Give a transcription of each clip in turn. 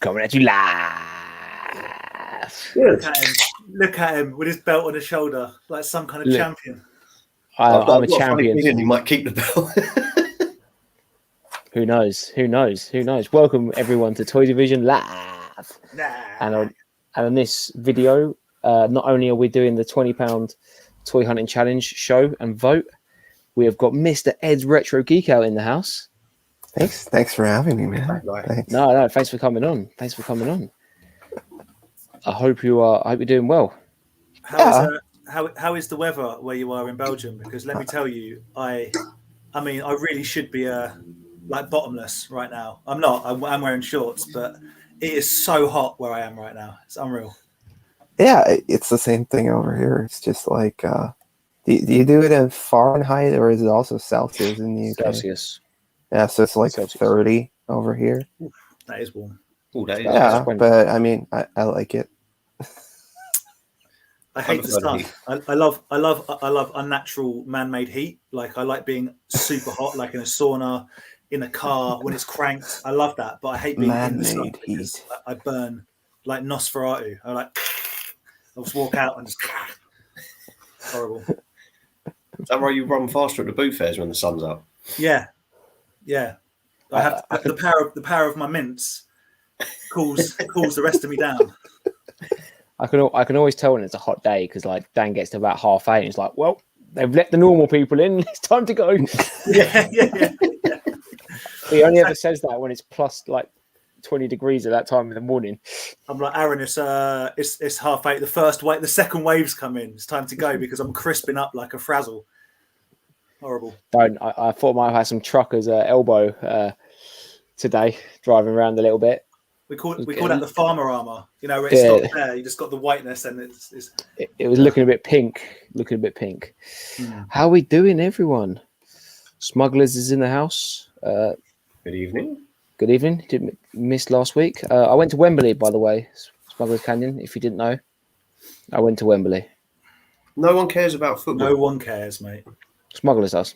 Coming at you live. Look at him with his belt on his shoulder, like some kind of champion. I'm a champion. He might keep the belt. Who knows? Welcome everyone to Toy Division Live. And on this video, not only are we doing the £20 Toy Hunting Challenge show and vote, we have got Mr. Ed's Retro Geek Out in the house. Thanks for having me, man. Thanks. No, thanks for coming on. I hope you're doing well. How is the weather where you are in Belgium? Because let me tell you, I mean, I really should be like bottomless right now. I'm not. I'm wearing shorts, but it is so hot where I am right now. It's unreal. Yeah, it's the same thing over here. It's just like, do you do it in Fahrenheit or is it also Celsius in the UK? Celsius. Yeah, so it's like Celsius. 30 over here. That is warm. Ooh, that is but I mean, I like it. I hate the stuff. I love unnatural man-made heat. Like I like being super hot, like in a sauna, in a car when it's cranked. I love that, but I hate being man-made heat. I burn like Nosferatu. I'll just walk out and just horrible. Is that why you run faster at the boot fairs when the sun's up? Yeah. I have the power of my mints cools the rest of me down. I can always tell when it's a hot day because like Dan gets to about 8:30 and he's like, well, they've let the normal people in. It's time to go. Yeah. He only ever says that when it's plus like 20 degrees at that time in the morning. I'm like, Aaron, it's 8:30. The second wave's come in. It's time to go because I'm crisping up like a frazzle. Horrible. I thought I might have had some truckers elbow today, driving around a little bit. We call that the farmer armor. You know, where it stops there. You just got the whiteness, and it was looking a bit pink. Mm. How are we doing, everyone? Smugglers is in the house. Good evening. Didn't miss last week. I went to Wembley, by the way. Smugglers Canyon. If you didn't know, I went to Wembley. No one cares about football. No one cares, mate. Smugglers does.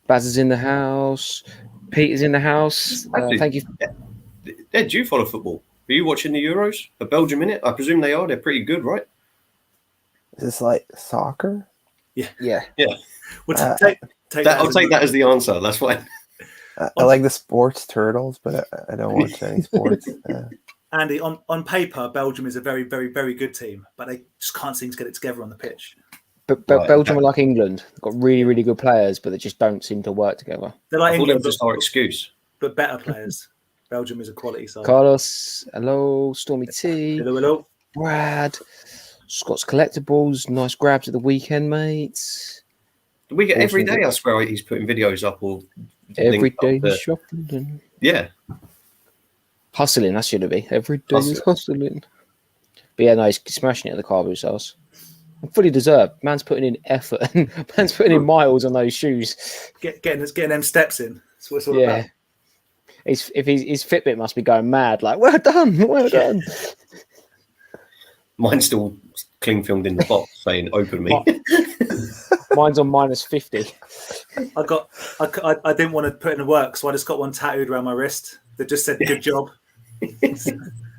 Baz is in the house. Pete is in the house. Thank you. Ed, do you follow football? Are you watching the Euros? Are Belgium in it? I presume they are. They're pretty good, right? Is this like soccer? Yeah. Well, I'll take that as the answer. That's fine. I like the sports turtles, but I don't watch any sports. Andy, on paper, Belgium is a very, very, very good team, but they just can't seem to get it together on the pitch. But Belgium are like England. They've got really, really good players, but they just don't seem to work together. They're like England, just our excuse. But better players. Belgium is a quality side. Carlos, hello. Stormy T. Hello. Brad. Scott's Collectibles. Nice grabs at the weekend, mates. We get every day, I swear, he's putting videos up or every day he's shopping. Yeah. Hustling, that should be. Every day he's hustling. But yeah, no, he's smashing it at the car boot sales. Fully deserved. Man's putting in effort and man's putting in miles on those shoes. Getting them steps in. That's what it's all about. His Fitbit must be going mad. Like, well done. Mine's still cling filmed in the box saying "Open me." Mine's on -50. I didn't want to put in the work, so I just got one tattooed around my wrist that just said "Good job."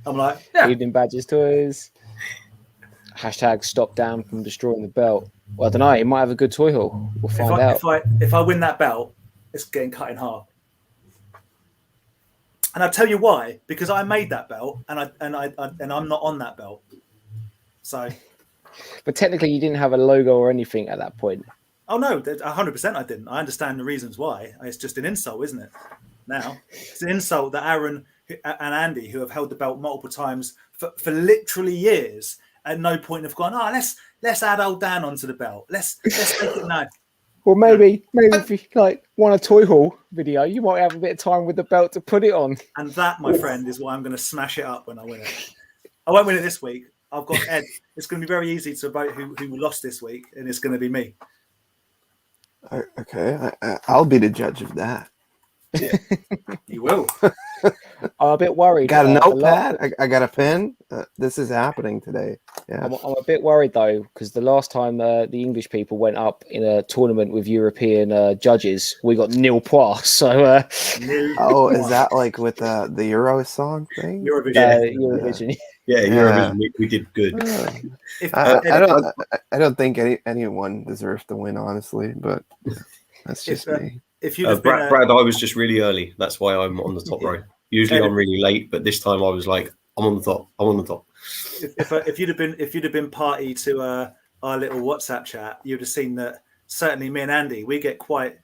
I'm like, Evening Badges Toys. Hashtag stop Dan from destroying the belt. Well, I don't know. He might have a good toy haul. We'll find out. If I win that belt, it's getting cut in half. And I'll tell you why. Because I made that belt, and I'm not on that belt. So. But technically, you didn't have a logo or anything at that point. Oh no, 100% I didn't. I understand the reasons why. It's just an insult, isn't it? Now it's an insult that Aaron and Andy, who have held the belt multiple times for literally years. At no point have gone, let's add old Dan onto the belt. Let's make it known. Well, maybe if you like want a toy haul video, you might have a bit of time with the belt to put it on. And that, my friend, is why I'm going to smash it up when I win it. I won't win it this week. I've got Ed. It's going to be very easy to vote who lost this week, and it's going to be me. Okay, I'll be the judge of that. Yeah, you will. I'm a bit worried. Got a notepad. I got a pen. This is happening today. Yeah. I'm a bit worried though, because the last time the English people went up in a tournament with European judges, we got nil points. So, oh, is that like with the Euro song thing? Eurovision. Eurovision. Yeah, Eurovision. We did good. I don't think anyone deserves to win, honestly, but that's just me. If you Brad, I was just really early. That's why I'm on the top row. Usually I'm really late, but this time I was like, I'm on the top. I'm on the top. If you'd have been party to our little WhatsApp chat, you'd have seen that. Certainly, me and Andy, we get quite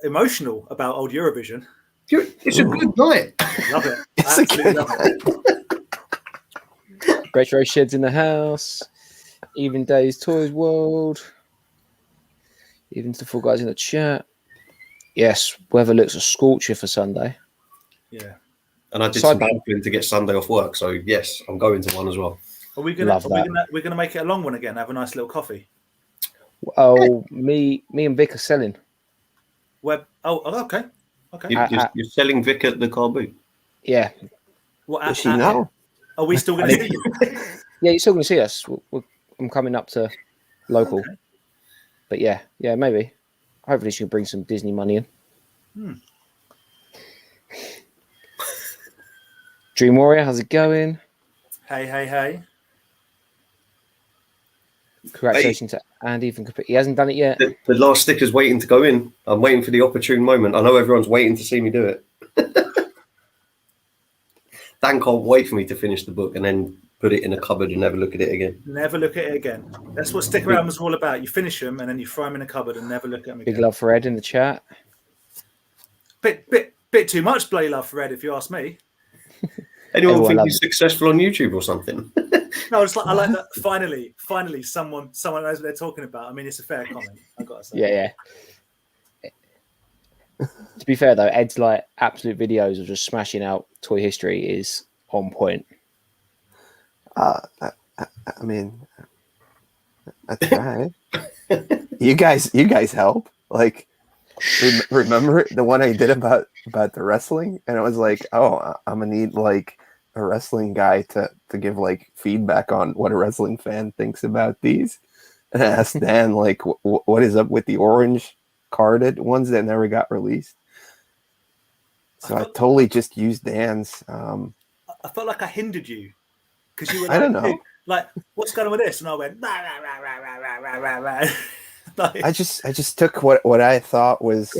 emotional about old Eurovision. It's a good night. Love it. It's Absolutely love it. Retro Sheds in the house. Even Days Toys World. Even the four guys in the chat. Yes, weather looks a scorcher for Sunday. Yeah. And I did some camping to get Sunday off work, so yes, I'm going to one as well. Are we gonna make it a long one again? Have a nice little coffee. Oh, me and Vic are selling. Okay. You're selling Vic at the car boot. Yeah. Does she know? Are we still going to see you? Yeah, you're still going to see us. I'm coming up to local. Okay. But yeah, maybe. Hopefully she can bring some Disney money in. Dream Warrior, how's it going? Hey. Congratulations to Andy. He hasn't done it yet. The last sticker's waiting to go in. I'm waiting for the opportune moment. I know everyone's waiting to see me do it. Dan can't wait for me to finish the book and then put it in a cupboard and never look at it again. Never look at it again. That's what sticker albums are all about. You finish them and then you throw them in a cupboard and never look at them again. Big love for Ed in the chat. Bit too much bloody love for Ed, if you ask me. Anyone think he's successful on YouTube or something? No, it's like I like that. Finally, someone knows what they're talking about. I mean, it's a fair comment. I've got to say. Yeah. To be fair though, Ed's like absolute videos of just smashing out toy history is on point. I mean, I try. You guys help. Like, remember the one I did about the wrestling, and it was like, oh, I'm gonna need like a wrestling guy to give like feedback on what a wrestling fan thinks about these. And I asked Dan like, what is up with the orange carded ones that never got released? So I totally just used Dan's. I felt like I hindered you because you were. I don't know. Like, what's going on with this? And I went. Rah, rah, rah, rah, rah, rah, rah, rah. Like, I just took what I thought was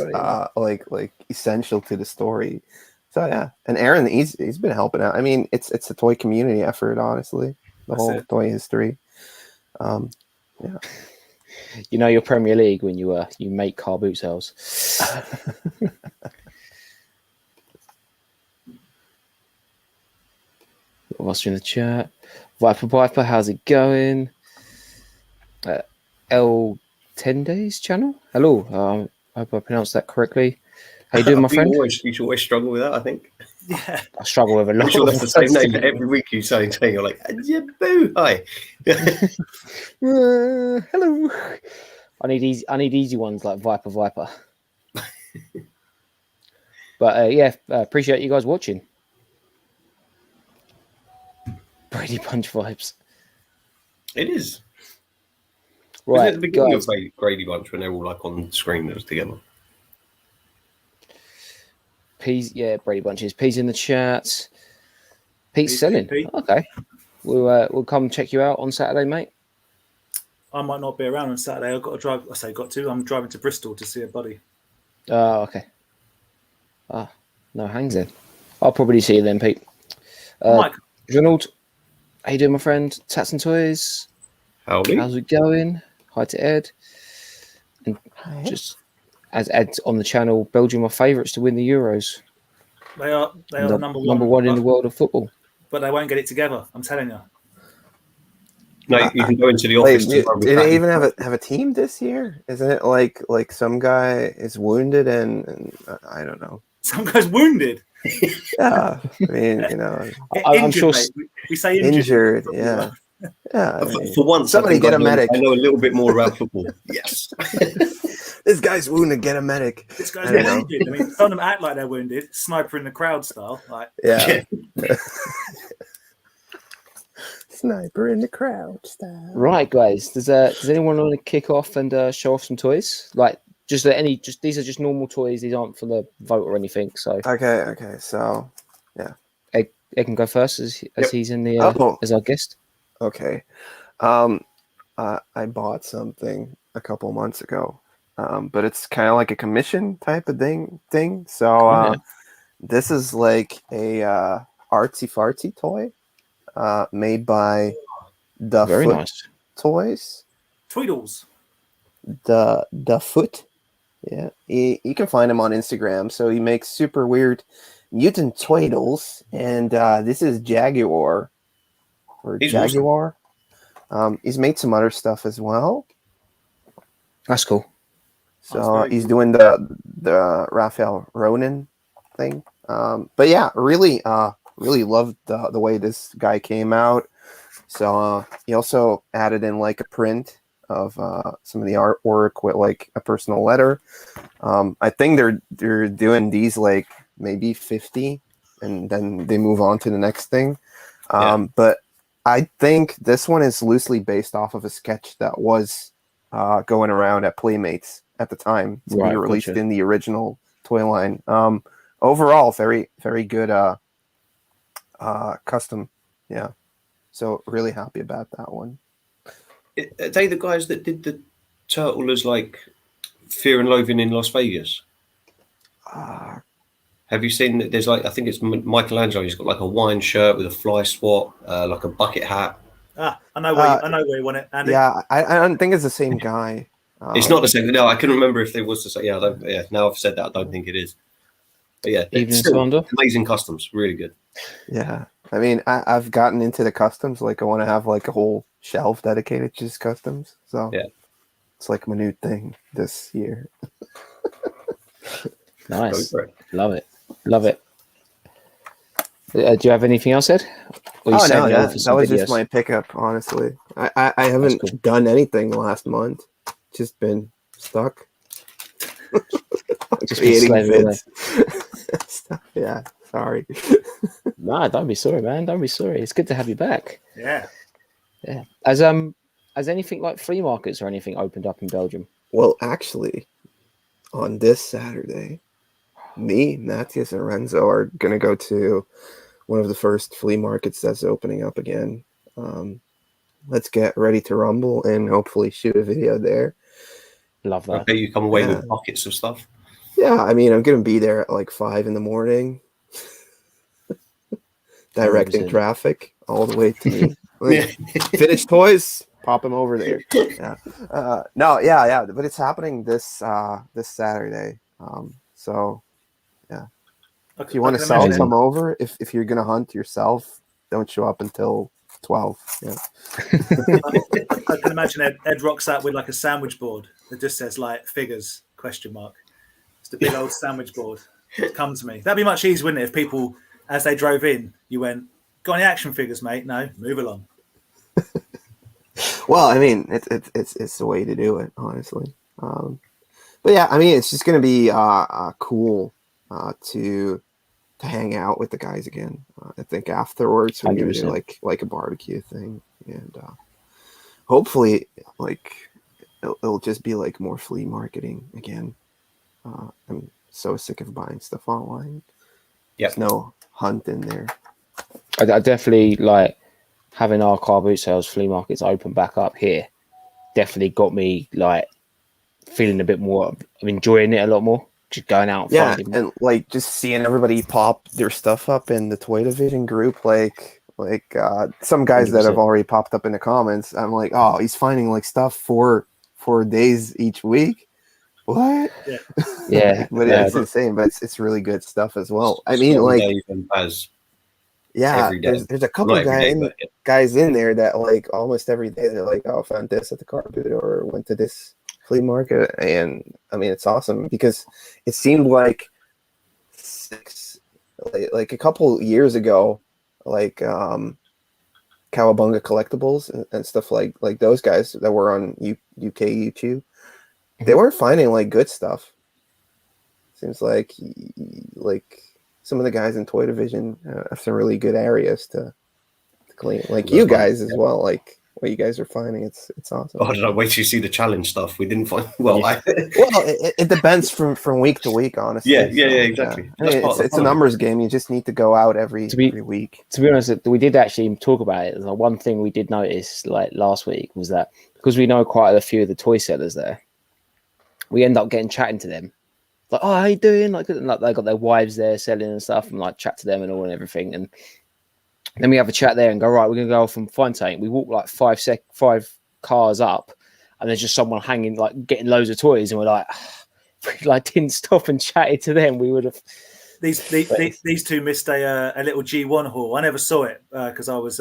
like essential to the story. So yeah, and Aaron, he's been helping out. I mean, it's a toy community effort, honestly. The whole toy history. Yeah. You know your Premier League when you make car boot sales. What's in the chat? Viper, how's it going? L10 Days channel. Hello. I hope I pronounced that correctly. How you doing, my friend? You always struggle with that, I think. Yeah, I struggle with a lot. I'm sure that's the same name every week. You saying you're like, yeah, boo, hi. Hello. I need easy ones like Viper. But appreciate you guys watching. Brady Bunch vibes. It is. Right. At the beginning of Brady Bunch when they're all like on screen together. Peas, Brady Bunches. Peas in the chat. Pete's selling. Pete. Okay. We'll come check you out on Saturday, mate. I might not be around on Saturday. I've got to drive. I'm driving to Bristol to see a buddy. Oh, okay. No hangs in. I'll probably see you then, Pete. Mike. Ronald, how you doing, my friend? Tats and Toys. Howdy. How's it going? Hi to Ed. And just as Ed's on the channel, Belgium are favourites to win the Euros. They are number one in the world of football. But they won't get it together. I'm telling you. No, you can go into the office. Do they even have a team this year? Isn't it like some guy is wounded and I don't know. Some guy's wounded. Yeah, I mean, I'm sure we say injured. Yeah. Yeah, for once, somebody get a medic. I know a little bit more about football. Yes. This guy's wounded. Get a medic. This guy's I don't know. wounded. I mean, some of them act like they're wounded. Sniper in the crowd style. Like, Yeah. Sniper in the crowd style. Right, guys. Does anyone want to kick off and show off some toys? Like, just these are just normal toys. These aren't for the vote or anything. So Okay. So, Ed can go first as he's in the as our guest. Okay. I bought something a couple months ago, but it's kind of like a commission type of thing. So this is like a artsy fartsy toy made by the Very Foot nice Toys. Tweedles. The Foot. Yeah, you can find him on Instagram. So he makes super weird mutant Tweedles, and this is Jaguar or He's Jaguar. He's made some other stuff as well. That's cool. So he's doing the Raphael Ronin thing. But yeah, really loved the way this guy came out. So he also added in like a print of some of the artwork with like a personal letter. I think they're doing these like maybe 50, and then they move on to the next thing. But I think this one is loosely based off of a sketch that was going around at Playmates at the time to be released in the original toy line. Overall, very, very good custom. Yeah. So really happy about that one. Are they the guys that did the turtle as like Fear and Loathing in Las Vegas? Have you seen that? There's like, I think it's Michelangelo. He's got like a wine shirt with a fly swat, like a bucket hat. I know where you want it, Andy. Yeah, I don't think it's the same guy. It's not the same. No, I couldn't remember if it was the same. Yeah, now I've said that, I don't think it is. But yeah, Evening Slander. Amazing customs, really good. Yeah, I mean, I've gotten into the customs. Like, I want to have like a whole shelf dedicated to just customs. So yeah, it's like my new thing this year. Nice, love it. Do you have anything else, Ed? No, that was just my pickup. Honestly, I haven't done anything the last month. Just been stuck. Just creating vids. Yeah, sorry. Nah, don't be sorry, man. Don't be sorry. It's good to have you back. Yeah. Has anything like flea markets or anything opened up in Belgium? Well, actually, on this Saturday, me, Matthias, and Renzo are going to go to one of the first flea markets that's opening up again. Let's get ready to rumble and hopefully shoot a video there. Love that. Okay, you come away with buckets of stuff. Yeah, I mean, I'm going to be there at like 5 a.m. directing 100%. traffic all the way to me. Like, finish toys, pop them over there. Yeah. But it's happening this Saturday. So yeah. Okay, if you want to sell, come over. If you're gonna hunt yourself, don't show up until 12. Yeah. I can imagine Ed rocks out with like a sandwich board that just says like figures ? It's the big old sandwich board. Come to me. That'd be much easier, wouldn't it? If people, as they drove in, you went, "Got any action figures, mate?" No, move along. Well, I mean, it's the way to do it, honestly. But yeah, I mean, it's just gonna be cool to hang out with the guys again. I think afterwards we're gonna do like a barbecue thing, and hopefully, like it'll just be like more flea marketing again. I'm so sick of buying stuff online. Yep. There's no hunt in there. I definitely like having our car boot sales flea markets open back up here. Definitely got me like feeling a bit more of enjoying it a lot more. Just going out and and like just seeing everybody pop their stuff up in the Toy Division group, like some guys 100%. That have already popped up in the comments. I'm like, oh, he's finding like stuff for 4 days each week. What? Yeah. But it's insane. But it's really good stuff as well. I mean, like, there's a couple guys in there that like almost every day they're like, oh, I found this at the car boot or went to this flea market, and I mean, it's awesome because it seemed like a couple years ago, like Cowabunga Collectibles and stuff like those guys that were on UK YouTube. they weren't finding like good stuff. Seems like some of the guys in Toy Division have some really good areas to clean. Like you guys as well. Like what you guys are finding, it's awesome. Oh, I don't know. Wait till you see the challenge stuff. We didn't find. Well, Yeah. It depends from week to week, honestly. Yeah, exactly. I mean, it's a numbers game. You just need to go out every week. To be honest, we did actually talk about it. Like, one thing we did notice, like last week, was that because we know quite a few of the toy sellers there, we end up getting chatting to them. Like, oh, how you doing? Like they got their wives there selling and stuff, and like chat to them and all and everything. And then we have a chat there and go, right, we're gonna go off and find something. We walk like 5 cars up, and there's just someone hanging, like getting loads of toys, and we're like, if we like didn't stop and chatted to them, we would have. These two missed a little G1 haul. I never saw it because I was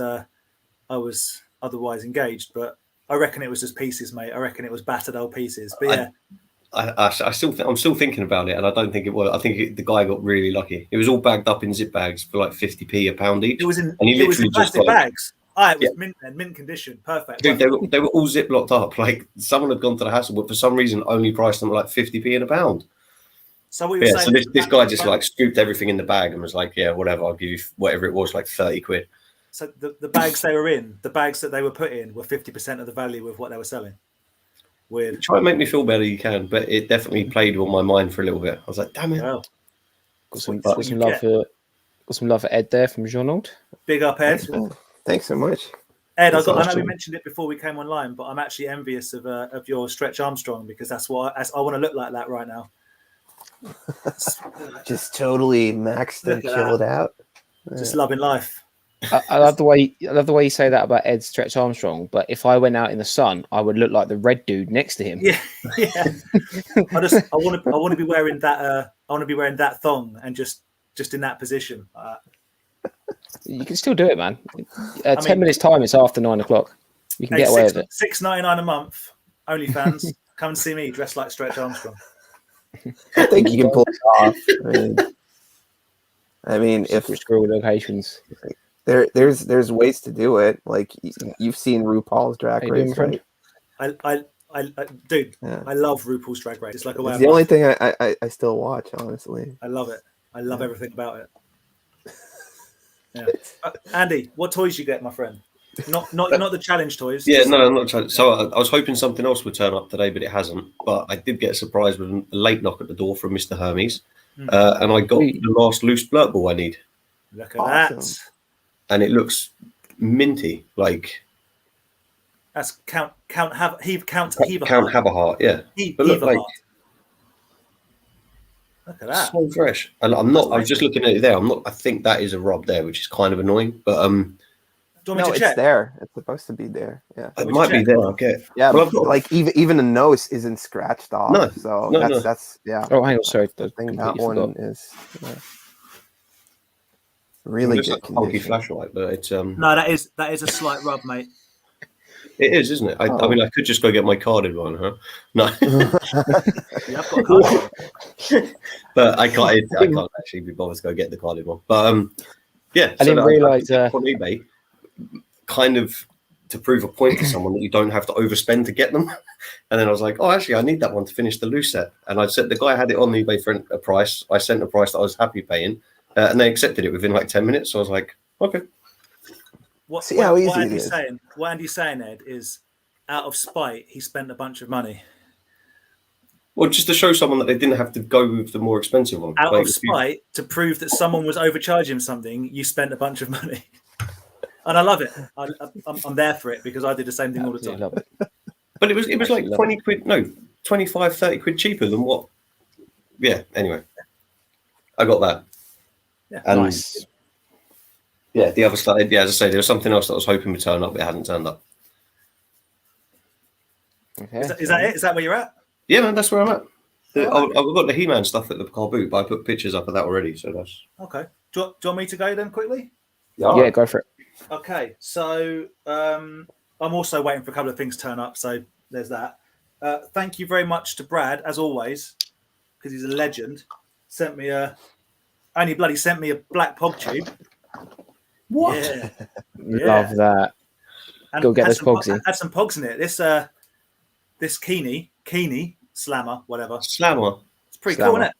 otherwise engaged, but I reckon it was just pieces, mate. I reckon it was battered old pieces. But yeah. I'm still thinking about it, and I don't think it was. I think the guy got really lucky. It was all bagged up in zip bags for like 50p a pound each. It was in like, plastic bags. It was mint condition, perfect. Dude, they were all zip locked up. Like someone had gone to the hassle, but for some reason only priced them like 50p in a pound. So what you're saying? So this guy just like scooped everything in the bag and was like, "Yeah, whatever. I'll give you whatever it was, like 30 quid." So the bags they were in, the bags that they were put in, were 50% of the value of what they were selling. Weird. Try and make me feel better, you can, but it definitely played on my mind for a little bit. I was like, "Damn it!" Wow. Got some love for Ed there from Jean-Aude. Big up, Ed. Thanks so much. Ed, I know we mentioned it before we came online, but I'm actually envious of your Stretch Armstrong because that's what I want to look like that right now. Just totally maxed and chilled out. Just loving life. I love the way you say that about Ed Stretch Armstrong. But if I went out in the sun, I would look like the red dude next to him. Yeah. I want to be wearing that. I want to be wearing that thong and just in that position. You can still do it, man. 10 minutes time, it's after 9 o'clock. You can get away with it. $6.99 a month. OnlyFans. Come and see me dressed like Stretch Armstrong. I think you can pull it off. I mean, if screw locations. There's ways to do it. Like you've seen RuPaul's Drag Race, right? I love RuPaul's Drag Race. It's like it's the only thing I still watch, honestly. I love it. I love everything about it. Yeah. Andy, what toys you get, my friend? Not the challenge toys. Yeah, no, not challenge. So I was hoping something else would turn up today, but it hasn't. But I did get a surprise with a late knock at the door from Mr. Hermes, and I got the last loose blurt ball I need. Look at that. And it looks minty, like that's Count Haberheart, yeah. Look at that, so fresh. And I was just looking at it there. I think that is a rob there, which is kind of annoying. But it's there. It's supposed to be there. Yeah, it might be there. Okay. Yeah, but like even the nose isn't scratched off. No, so that's yeah. Oh, hang on, sorry. I think that one is. Really good like a funky flashlight, but it's no, that is a slight rub, mate. It is, isn't it? I mean, I could just go get my carded one, huh? No, yeah, I've got a carded. But I can't actually be bothered to go get the carded one. But yeah, I didn't realize on eBay, kind of to prove a point to someone that you don't have to overspend to get them. And then I was like, oh, actually, I need that one to finish the loose set. And I said the guy had it on eBay for a price. I sent a price that I was happy paying. And they accepted it within like 10 minutes. So I was like, okay. What Andy's saying, Ed, is out of spite, he spent a bunch of money. Well, just to show someone that they didn't have to go with the more expensive one. Out of spite, to prove that someone was overcharging something, you spent a bunch of money. And I love it. I'm there for it because I did the same thing all the time. But it was like 20 quid, no, 25, 30 quid cheaper than what? Yeah, anyway. I got that. Yeah, and nice. Yeah, the other stuff. Yeah, as I say, there was something else that I was hoping would turn up, but it hadn't turned up. Okay. Is that it? Is that where you're at? Yeah, man, that's where I'm at. I've got the He-Man stuff at the car boot, but I put pictures up of that already, so that's okay. Do you want me to go then quickly? Yeah, go for it. Okay, so I'm also waiting for a couple of things to turn up, so there's that. Thank you very much to Brad, as always, because he's a legend. Sent me only bloody sent me a black pog tube. What? Yeah. Love that. And go get those pogs in. Had some pogs in it. This Keeney Slammer, whatever. Slammer. It's pretty Slammer. cool, isn't it?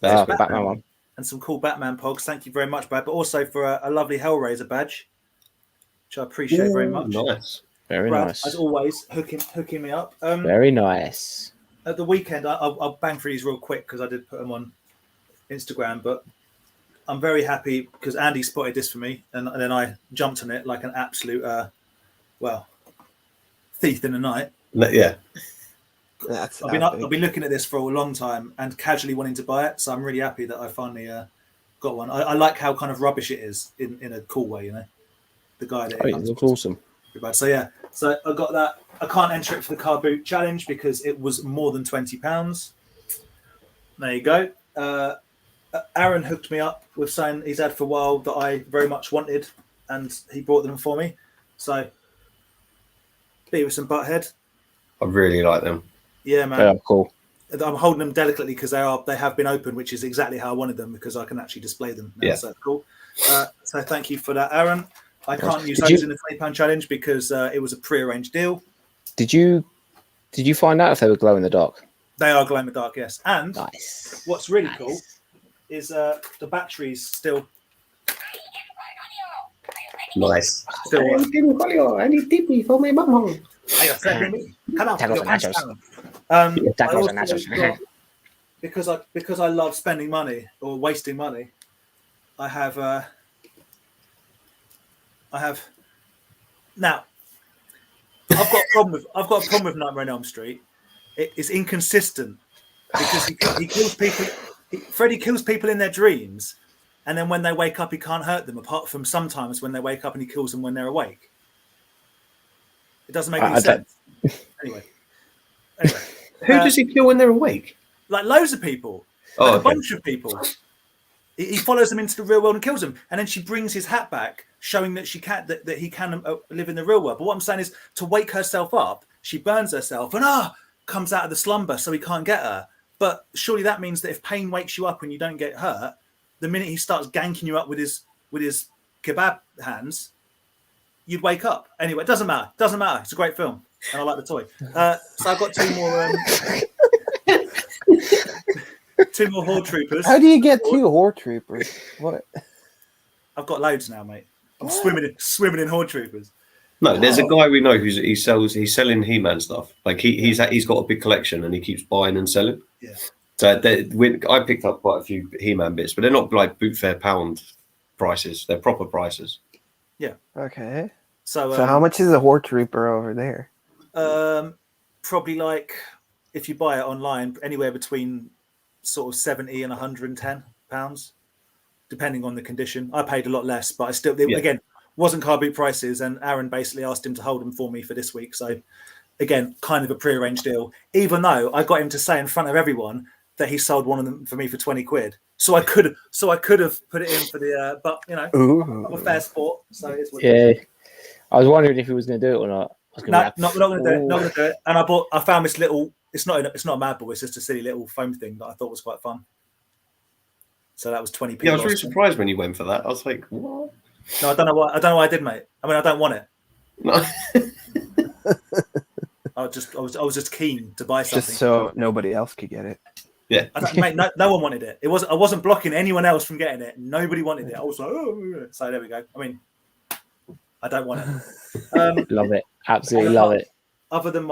That is the Batman one. And some cool Batman pogs. Thank you very much, Brad. But also for a lovely Hellraiser badge, which I appreciate very much. Nice. Very Brad, nice. as always, hooking me up. Very nice. At the weekend, I'll bang through these real quick because I did put them on Instagram. But I'm very happy because Andy spotted this for me, and then I jumped on it like an absolute, thief in the night. Yeah. That's I've been looking at this for a long time and casually wanting to buy it. So I'm really happy that I finally got one. I like how kind of rubbish it is in a cool way, you know. The guy that It looks awesome. So yeah, so I got that. I can't enter it for the car boot challenge because it was more than £20. There you go. Aaron hooked me up with something he's had for a while that I very much wanted, and he brought them for me. So Beavis and Butthead. I really like them. Yeah, man. They are cool. I'm holding them delicately because they have been opened, which is exactly how I wanted them because I can actually display them now. Yeah. So cool. So thank you for that, Aaron. I can't use those in the £20 challenge because it was a pre-arranged deal. Did you find out if they were glow in the dark? They are glow in the dark, yes. And Nice. what's really cool is the batteries still. Nice. Still work. I need tippy for my mum. Come out, Tacos your and pants nachos. down. Tacos I and also nachos. got- because I love spending money or wasting money. I have now. I've got a problem with Nightmare on Elm Street. It's inconsistent because he kills people. Freddy kills people in their dreams, and then when they wake up, he can't hurt them. Apart from sometimes when they wake up and he kills them when they're awake. It doesn't make any sense. Anyway, Who does he kill when they're awake? like loads of people, a bunch of people. He follows them into the real world and kills them, and then she brings his hat back, showing that he can live in the real world. But what I'm saying is, to wake herself up, she burns herself and comes out of the slumber, so he can't get her. But surely that means that if pain wakes you up and you don't get hurt, the minute he starts ganking you up with his kebab hands, you'd wake up. Anyway, it doesn't matter. It's a great film, and I like the toy. So I've got two more. Two more Horde Troopers. How do you get 2 Horde Troopers? What? I've got loads now, mate. I'm swimming in Horde Troopers. No, there's a guy we know he's selling He-Man stuff. Like he's got a big collection and he keeps buying and selling. Yeah. So I picked up quite a few He-Man bits, but they're not like boot fair pound prices. They're proper prices. Yeah. Okay. So how much is a Horde Trooper over there? Probably like if you buy it online, anywhere between sort of £70 and £110, depending on the condition. I paid a lot less, but I still again wasn't car boot prices, and Aaron basically asked him to hold them for me for this week. So again, kind of a pre-arranged deal, even though I got him to say in front of everyone that he sold one of them for me for £20. So I could have put it in for the but you know, I'm a fair sport, so it's what it is. I was wondering if he was going to do it or not. Not going to do it. And I found this little. It's not a mad ball. It's just a silly little foam thing that I thought was quite fun. So that was 20p. Yeah, I was really surprised when you went for that. I was like, what? No, I don't know why I did, mate. I mean, I don't want it. No. I was just keen to buy something. Just so nobody else could get it. Yeah. Mate, no one wanted it. I wasn't blocking anyone else from getting it. Nobody wanted it. I was like, oh. So there we go. I mean, I don't want it. Love it. Absolutely love it. Other than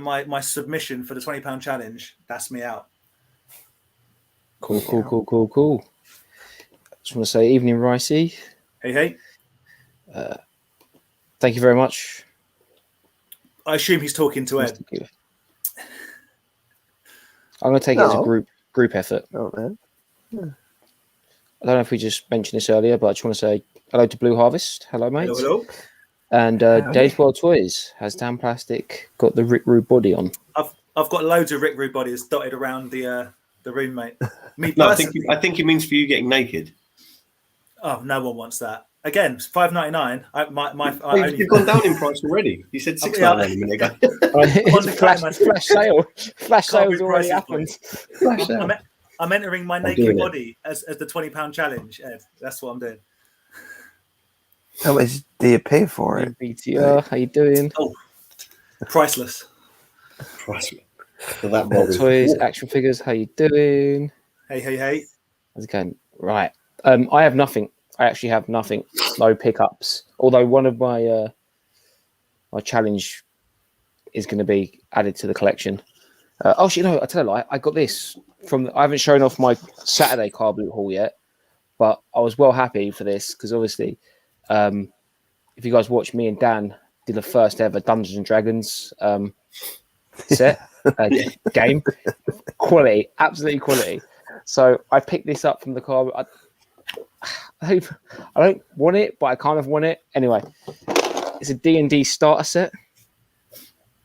my submission for the £20 challenge, that's me out. Cool. Just want to say evening, Ricey. Hey. Thank you very much. I assume he's talking to Ed. I'm going to take it as a group effort. Oh, man. I don't know if we just mentioned this earlier, but I just want to say hello to Blue Harvest. Hello, mate. Hello. And Dave's World Toys has Dan Plastic got the Rick Rude body on. I've got loads of Rick Rude bodies dotted around the room, mate. Me No, personally, I think it means for you getting naked. Oh, no one wants that. Again, it's $5.99. You've gone down in price already. You said $6.99 a minute ago. Flash sale. Flash sale's already happened. I'm entering my naked body as the £20 challenge, Ed. That's what I'm doing. How much do you pay for it? BTR, how you doing? Oh, priceless. Christ. That Toys, action figures. How you doing? Hey. How's it going? Right. I have nothing. I actually have nothing. No pickups. Although one of my my challenge is going to be added to the collection. I tell you what, I got this from. I haven't shown off my Saturday car boot haul yet, but I was well happy for this because obviously, if you guys watch, me and Dan did the first ever Dungeons and Dragons set game. Quality, absolutely quality. So I picked this up from the car. I don't want it, but I kind of want it anyway. It's a D&D starter set.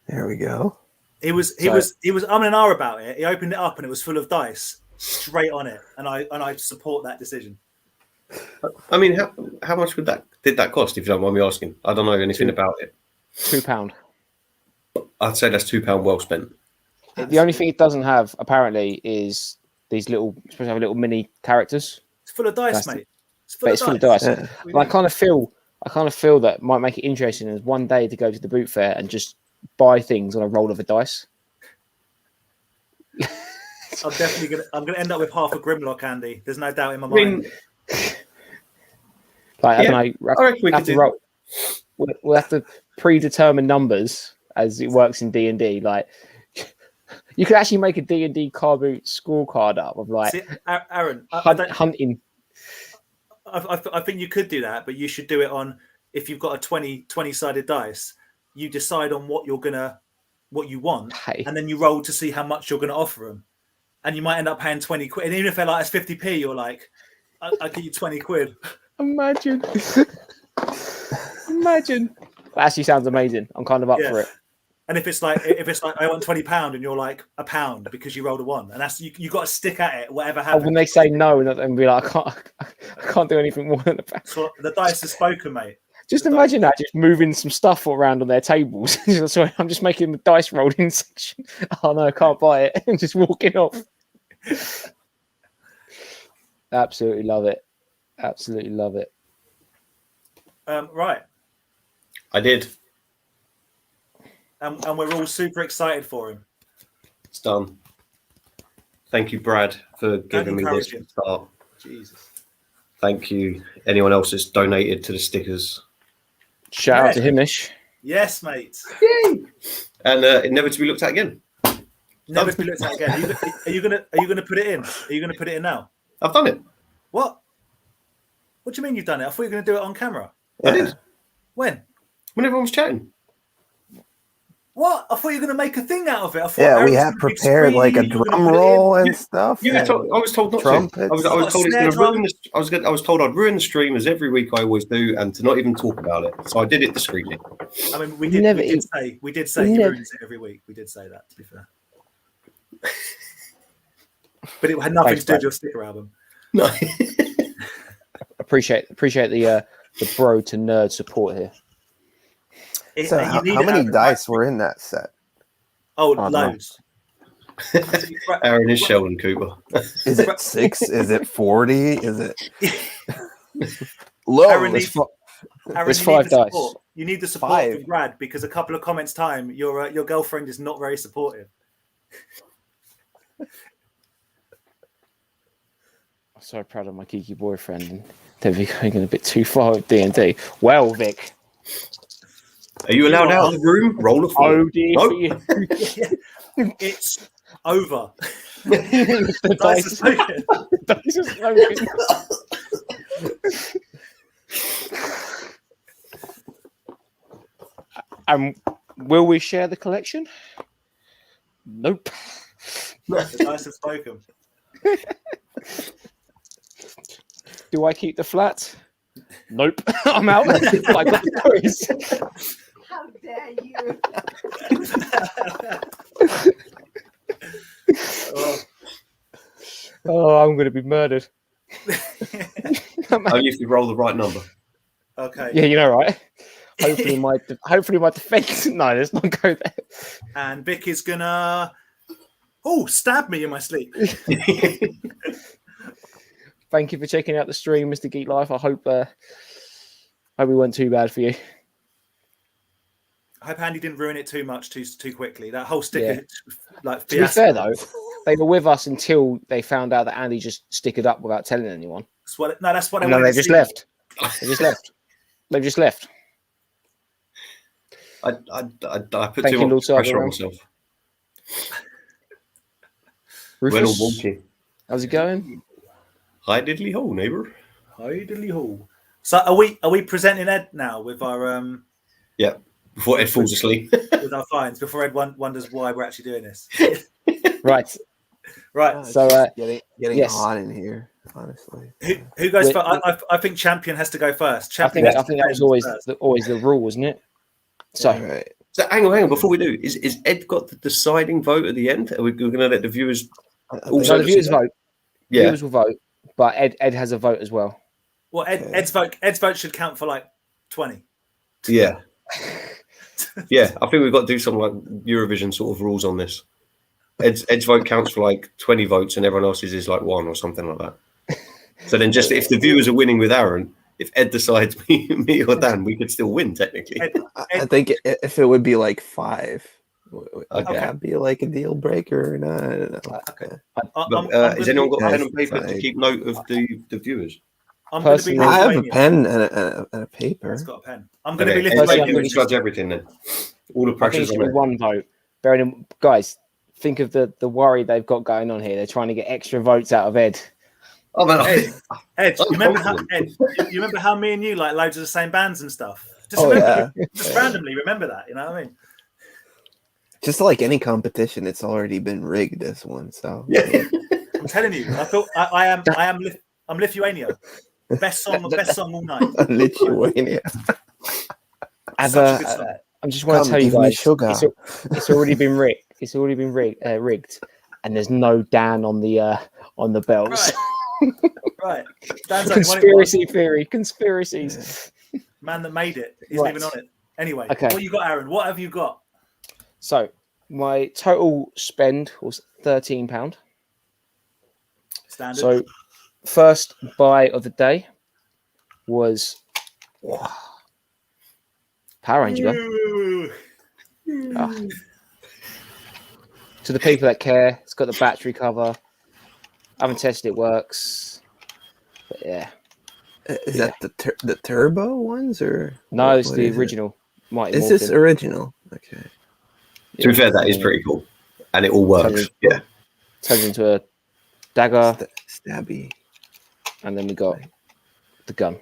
There we go. He was umming and ahhing about it. He opened it up and it was full of dice straight on it, and I support that decision. I mean, how much did that cost? If you don't mind me asking, I don't know anything about it. £2. I'd say that's £2 well spent. The only thing it doesn't have apparently is these little, supposed to have little mini characters. It's full of dice, mate. It's full of dice. Yeah. And I kind of feel that might make it interesting is one day to go to the boot fair and just buy things on a roll of a dice. I'm gonna end up with half a Grimlock, Andy. There's no doubt in my mind. Like, yeah, I don't know, I reckon we could roll. We'll have to predetermine numbers as it works in D&D. Like, you could actually make a D&D car boot scorecard up of like Aaron, hunting. I think you could do that, but you should do it on, if you've got a 20-sided dice, you decide on what you want, and then you roll to see how much you're going to offer them. And you might end up paying 20 quid. And even if they're like, it's 50p, you're like, I'll give you 20 quid. Imagine. That actually sounds amazing. I'm kind of up for it. And if it's like I want £20 and you're like £1 because you rolled a 1, and that's you got to stick at it, whatever happens. When they say no and be like, I can't do anything more than that. So the dice has spoken, mate. Just imagine that, just moving some stuff around on their tables. Sorry, I'm just making the dice rolling section. Oh no, I can't buy it. And just walking off. Absolutely love it. Absolutely love it. Right. I did. And we're all super excited for him. It's done. Thank you, Brad, for giving me this start. Jesus. Thank you. Anyone else that's donated to the stickers. Shout out to Himish. Yes, mate. Yay! And it never to be looked at again. Never to be looked at again. Are you gonna put it in? Are you gonna put it in now? I've done it. What? What do you mean you've done it? I thought you were gonna do it on camera. I did. When? When everyone was chatting. What? I thought you were going to make a thing out of it. I thought Yeah, we had prepared like a drum roll and stuff. Yeah, I was told not Trumpets. to. I was told it's going to ruin the. I was told I'd ruin the stream as every week I always do, and to not even talk about it. So I did it discreetly. I mean, we did say he ruins it every week. We did say that, to be fair. But it had nothing to do with your sticker album. No. appreciate the bro to nerd support here. So how many dice were in that set? Oh, loads. Aaron is Sheldon Cooper. Is it 6? Is it 40? Is it low? There's 5 dice. You need the support from Brad, because a couple of comments time, your girlfriend is not very supportive. I'm so proud of my geeky boyfriend. They're going a bit too far with D&D. Well, Vic. Are you allowed out of the room? Roll a 4. Oh, dear. Nope. It's over. The dice is spoken. Dice is spoken. Will we share the collection? Nope. The dice have spoken. Do I keep the flat? Nope. I'm out. I got the toys. How dare you? Oh, I'm going to be murdered. Only if you roll the right number. Okay. Yeah, you know, right? Hopefully my defense. No, let's not go there. And Vic is gonna stab me in my sleep. Thank you for checking out the stream, Mr. Geek Life. I hope we weren't too bad for you. hope Andy didn't ruin it too much too quickly. That whole sticker, like to be fair though, they were with us until they found out that Andy just stickered up without telling anyone. That's what I And wanted then they to just see. left. They just left. They've just left. I put Thank too you, much Lord pressure on Cyberrealm. myself. When Rufus, I'm walking. how's it going? Hi diddly ho, neighbour. Hi diddly ho. So are we presenting Ed now with our Yeah. Before Ed falls asleep. with our finds before Ed wonders why we're actually doing this? Right. Right. Oh, it's So, just getting yes. hot in here, honestly. Who goes We're- first? I think Champion has to go first. I Champion think that was always the rule, wasn't it? So All right. So hang on. Before we do, is Ed got the deciding vote at the end? Are we going to let the viewers also? so the viewers vote. Yeah. Viewers will vote, but Ed has a vote as well. Well, Ed's vote should count for like 20. Yeah. Yeah. I think we've got to do some like Eurovision sort of rules on this. Ed's vote counts for like 20 votes and everyone else's is like 1 or something like that. So then just if the viewers are winning with Aaron, if Ed decides me or Dan, we could still win technically. I think if it would be like 5, would Okay. that be like a deal breaker or not? I don't know. Okay. But has anyone got Guys, pen and paper to decide. keep note of the viewers? I'm going to be Personally- I have a Lithuanian. pen and a paper. It's got a pen. I'm going to be Okay, Lithuanian. Ed, judge everything then. All the I think pressure's it should on be Ed. one vote. Bearing in, guys, think of the worry they've got going on here. They're trying to get extra votes out of Ed. Oh man, Ed, I'm you remember how me and you like loads of the same bands and stuff? Just Oh, remember, yeah. just randomly remember that. You know what I mean? Just like any competition, it's already been rigged, this one. So yeah. I'm telling you, I thought I'm Lithuania. Best song all night. Lithuania. As Such a good song. I just want to Come, tell you give me guys, sugar. it's already been rigged. It's already been rigged, and there's no Dan on the bells. Right. Dan's only won it once. Conspiracy theory, conspiracies. Man that made it. He's Right. leaving on it. Anyway, Okay. what you got, Aaron? What have you got? So my total spend was £13. Standard. So first buy of the day was Power Ranger gun. Ooh. Ah. To the people that care, it's got the battery cover. I haven't tested it works. But yeah. Is that the turbo ones or No, what- it's what the is it? original. Mighty Is this Morphin. original? Okay. To be fair, that is pretty cool, and it all works. Turns- Yeah. Turns into a dagger, Stabby. and then we got the gun.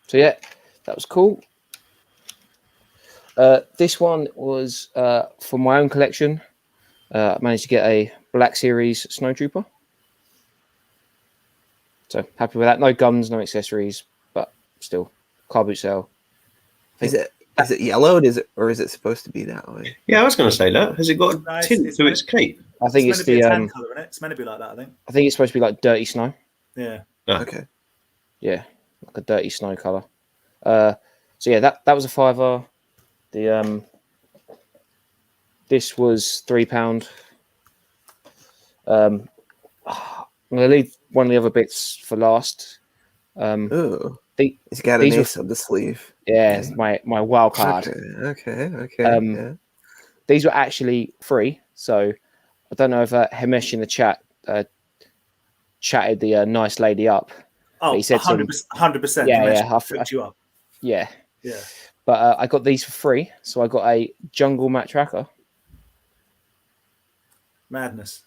So yeah, that was cool. This one was for my own collection. I managed to get a Black Series Snowtrooper. So happy with that. No guns, no accessories, but still car boot sale. Is it yellowed? Is it supposed to be that way? Yeah, I was going to say that. Has it got a No, tint it's to meant- its cape? I think it's meant to be the a tan colour, isn't it? It's meant to be like that, I think. I think it's supposed to be like dirty snow. Yeah. Okay. Yeah, like a dirty snow color. So yeah, that was a £5. The this was £3. I'm gonna leave one of the other bits for last. Ooh. The- He's got an these were- ace up the sleeve. Yeah, it's my wild card. Okay. Yeah. These were actually free, so I don't know if Hemesh in the chat chatted the nice lady up. Oh, He said some- 100%. Yeah, He yeah, mentioned I- hooked you up. Yeah, Yeah. but I got these for free, so I got a jungle mat tracker, Madness.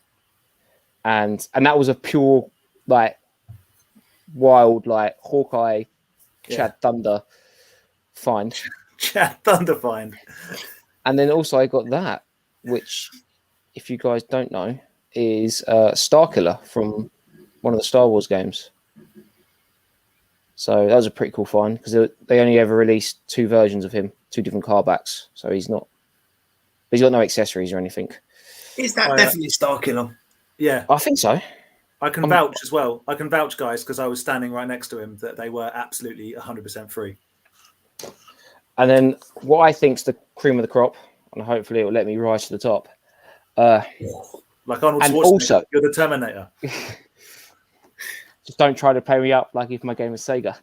and that was a pure like wild like Hawkeye, Chad Thunder find. Chad Thunderfind. And then also I got that, which, if you guys don't know, is Starkiller from one of the Star Wars games. So that was a pretty cool find because they only ever released 2 versions of him, 2 different car backs. So he's got no accessories or anything. Is that Oh, yeah. definitely Starkiller? Yeah. I think so. I can vouch as well. I can vouch, guys, because I was standing right next to him, that they were absolutely 100% free. And then what I think's the cream of the crop, and hopefully it will let me rise to the top. Like Arnold And Schwarzenegger, also- you're the Terminator. Just don't try to pay me up like if my game was Sega.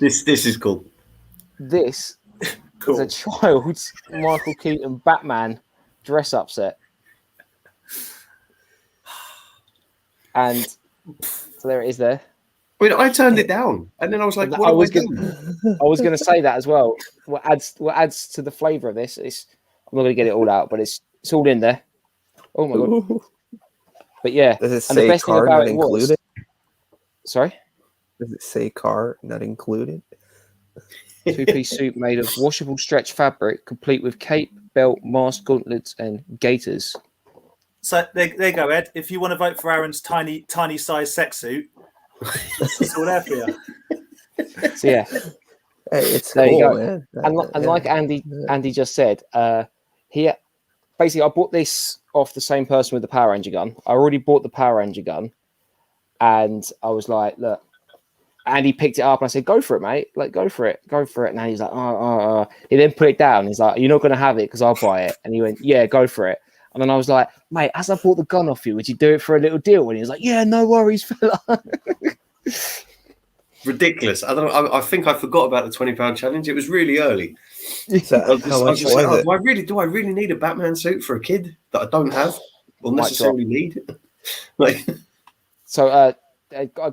This is cool. this Cool. is a child's Michael Keaton Batman dress-up set. And so there it is there. I mean, I turned it down, and then I was like, "What do I do?" I was going to say that as well. What adds to the flavour of this is I'm not going to get it all out, but it's all in there. Oh my god! But yeah, Does it and the say best thing car about not it was, included? sorry, Does it say car not included? two-piece suit made of washable stretch fabric, complete with cape, belt, mask, gauntlets, and gaiters. So there you go, Ed. If you want to vote for Aaron's tiny size sex suit, it's all there for you. So yeah, Hey, it's there cool, you go. man. And like Andy just said, he basically I bought this off the same person with the Power Ranger gun. I already bought the Power Ranger gun, and I was like, look. And he picked it up, and I said, "Go for it, mate! Like, go for it, go for it." And he's like, "Oh." He then put it down. He's like, "You're not going to have it because I'll buy it." And he went, "Yeah, go for it." And then I was like, "Mate, as I bought the gun off you, would you do it for a little deal?" And he was like, "Yeah, no worries, fella." Ridiculous. I don't know. I think I forgot about the £20 challenge. It was really early. So, I was how much just was like, it? do I really need a Batman suit for a kid that I don't have or necessarily need? Like, So,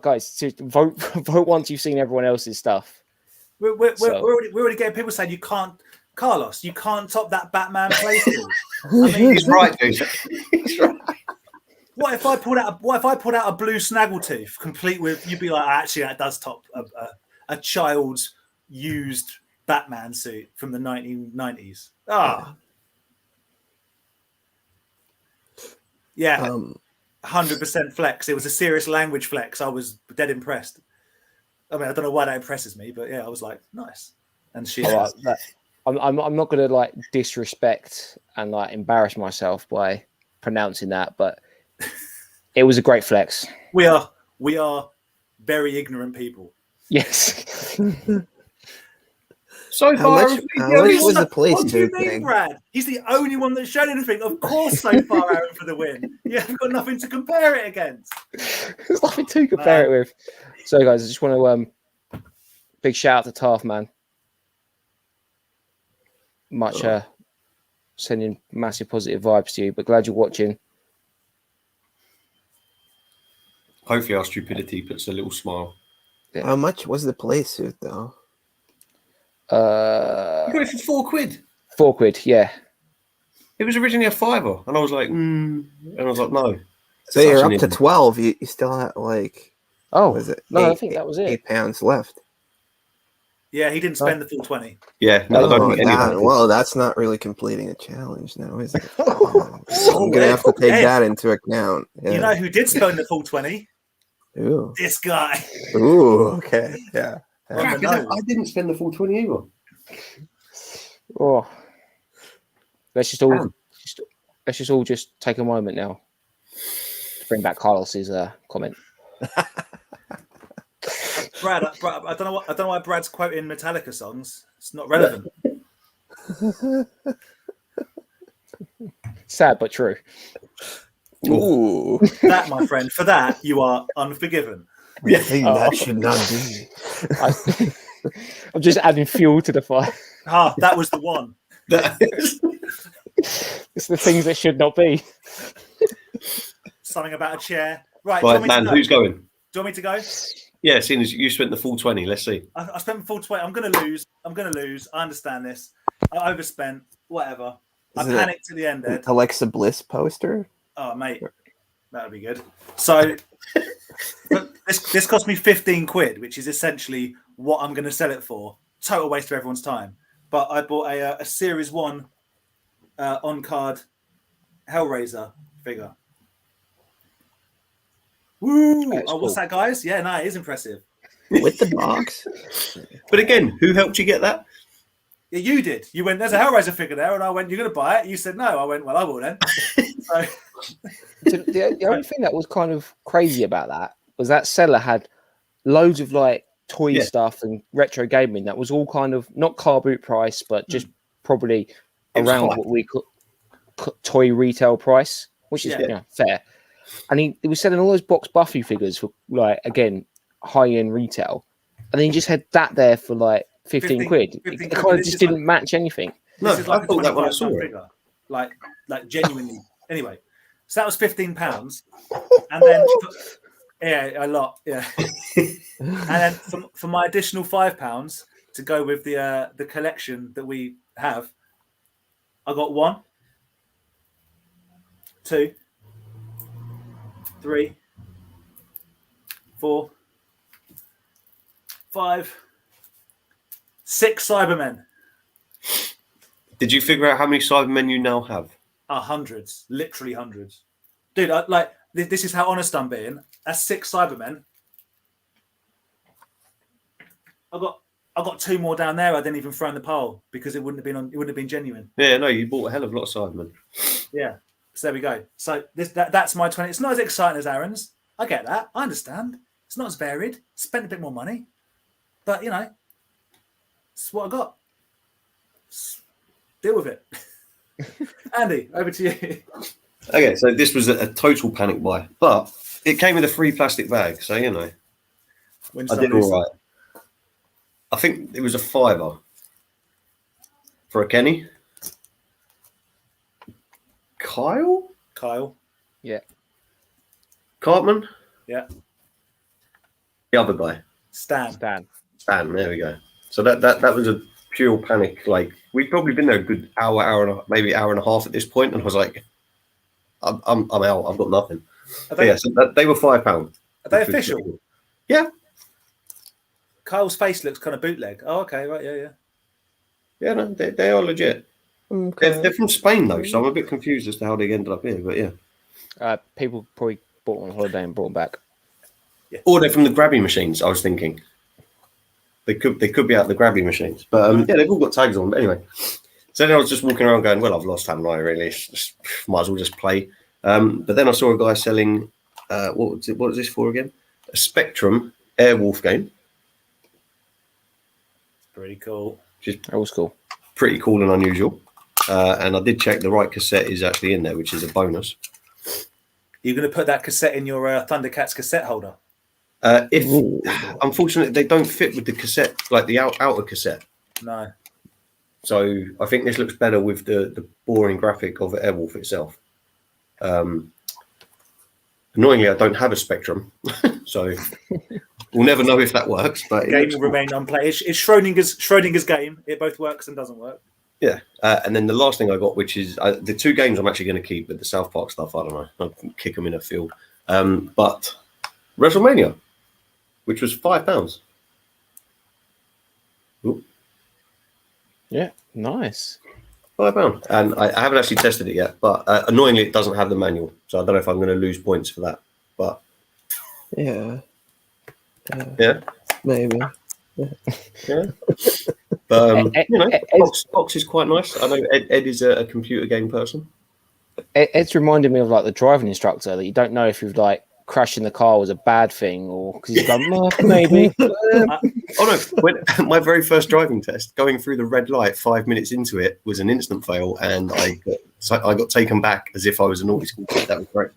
guys, vote once you've seen everyone else's stuff. We're already getting people saying you can't, Carlos, you can't top that Batman playthrough. I mean, he's right, dude. He's right. What if I pulled out a blue snaggletooth, complete with? You'd be like, actually, that does top a child's used Batman suit from the 1990s. Yeah. 100% flex. It was a serious language flex. I was dead impressed. I mean, I don't know why that impresses me, but yeah, I was like, nice. And she, I'm not going to like disrespect and like embarrass myself by pronouncing that, but it was a great flex. We are very ignorant people. Yes. So How far, much was the What do you playsuit mean, thing? Brad? He's the only one that's shown anything. Of course, so far, Aaron, for the win. You haven't got nothing to compare it against. There's nothing to compare it with. So, guys, I just want to big shout out to Taff, man. Much sending massive positive vibes to you, but glad you're watching. hopefully our stupidity puts a little smile. Yeah. How much was the playsuit though? You got it for £4. £4, yeah. It was originally a £5, and I was like, and I was like, no. So you're up to 12. You still have like, was it? No, I think that was it. £8 left. Yeah, he didn't spend the full 20. Yeah, no, I don't think any of that. Well, that's not really completing a challenge now, is it? I'm gonna have to take that into account. Yeah. You know who did spend the full 20? Ooh. This guy. Ooh, okay. Yeah. Crap, I didn't spend the full 20 either. Oh, let's just all just take a moment now to bring back Carlos's comment. Brad, I don't know why Brad's quoting Metallica songs. It's not relevant. Sad but true. Ooh. That, my friend, for that you are unforgiven. I think that should not be. I'm just adding fuel to the fire. That was the one. It's the things that should not be. Something about a chair. Right, man, who's going? Do you want me to go? Yeah, seeing as you spent the full 20, let's see. I spent the full 20. I'm going to lose. I understand this. I overspent. Whatever. I panicked at the end, Ed. Alexa Bliss poster? Oh, mate. That would be good. So this cost me £15, which is essentially what I'm going to sell it for. Total waste of everyone's time. But I bought a Series 1 on-card Hellraiser figure. Woo! What's that, guys? Yeah, no, it is impressive. With the box? But again, who helped you get that? Yeah, you did. You went, there's a Hellraiser figure there, and I went, you're going to buy it? You said no. I went, well, I will then. So the only thing that was kind of crazy about that was that seller had loads of like toy stuff and retro gaming that was all kind of not car boot price, but just probably around what we call toy retail price, which is fair. And he was selling all those box Buffy figures for like, again, high end retail, and then he just had that there for like 15 quid. 15 It quid, kind but of this just is didn't match anything. No, This is like I a thought that when I 25 saw pound it. figure. Like genuinely. Anyway, so that was £15. And then, a lot. Yeah. And then for my additional £5 to go with the collection that we have, I got 1, 2, 3, 4, 5, 6 Cybermen. Did you figure out how many Cybermen you now have? Hundreds, literally hundreds, dude. This is how honest I'm being. That's 6 Cybermen. I got 2 more down there. I didn't even throw in the pile because it wouldn't have been genuine. Yeah, no, you bought a hell of a lot of Cybermen. Yeah. So there we go. So that's my 20. It's not as exciting as Aaron's. I get that. I understand. It's not as varied. Spent a bit more money, but it's what I got. Deal with it. Andy, over to you. Okay, so this was a total panic buy, but it came with a free plastic bag, so I did all right. I think it was a £5 for a Kenny. Kyle? Yeah. Cartman? Yeah. The other guy. Stan. There we go. So that was a pure panic. Like, we'd probably been there a good maybe hour and a half at this point, and I was like, I'm out. I've got nothing. So they were £5. Are they official? Cool. Yeah. Kyle's face looks kind of bootleg. Oh, okay, right, yeah. Yeah, no, they are legit. Okay. They're from Spain though, so I'm a bit confused as to how they ended up here. But yeah, People probably bought them on holiday and brought them back. Yeah. Or they're from the grabby machines. I was thinking they could be out the grabby machines, but they've all got tags on. But anyway, so then I was just walking around going, well, I've lost, haven't I? Really, might as well just play. But then I saw a guy selling what was this for again? A Spectrum Airwolf game. Pretty cool. That was cool. Pretty cool and unusual. And I did check the right cassette is actually in there, which is a bonus. You're going to put that cassette in your Thundercats cassette holder? Unfortunately, they don't fit with the cassette, like the outer cassette. No. So I think this looks better with the boring graphic of Airwolf itself. Annoyingly, I don't have a Spectrum, so we'll never know if that works. But the game will remain unplayed. It's Schrodinger's game. It both works and doesn't work. Yeah, and then the last thing I got, which is the 2 games I'm actually going to keep, but the South Park stuff, I don't know. I'll kick them in a field. But WrestleMania, which was £5. Ooh. Yeah, nice. £5, and I haven't actually tested it yet. But annoyingly, it doesn't have the manual, so I don't know if I'm going to lose points for that. But Yeah. maybe. Yeah. But box is quite nice. I know Ed is a computer game person. Ed's reminded me of like the driving instructor that you don't know if you've like crashing the car was a bad thing or because he's like maybe. When my very first driving test, going through the red light 5 minutes into it was an instant fail, and I got taken back as if I was a naughty school kid. That was great.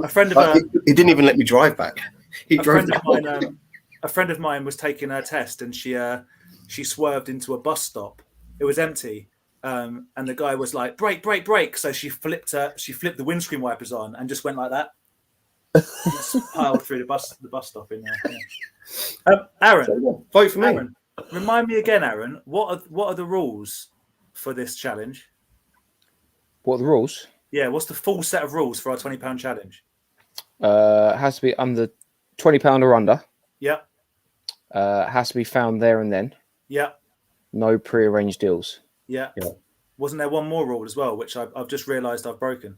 A friend of he didn't even let me drive back. A friend of mine was taking her test, and she swerved into a bus stop. It was empty, and the guy was like, "Brake, brake, brake!" So she flipped the windscreen wipers on and just went like that. Just piled through the bus stop in there. Yeah. Aaron, vote for me. Aaron, remind me again, Aaron. What are the rules for this challenge? What are the rules? Yeah, what's the full set of rules for our £20 challenge? It has to be under £20 or under. Yeah. Has to be found there and then. Yeah. No pre-arranged deals. Yeah. Wasn't there one more rule as well, which I've just realised I've broken?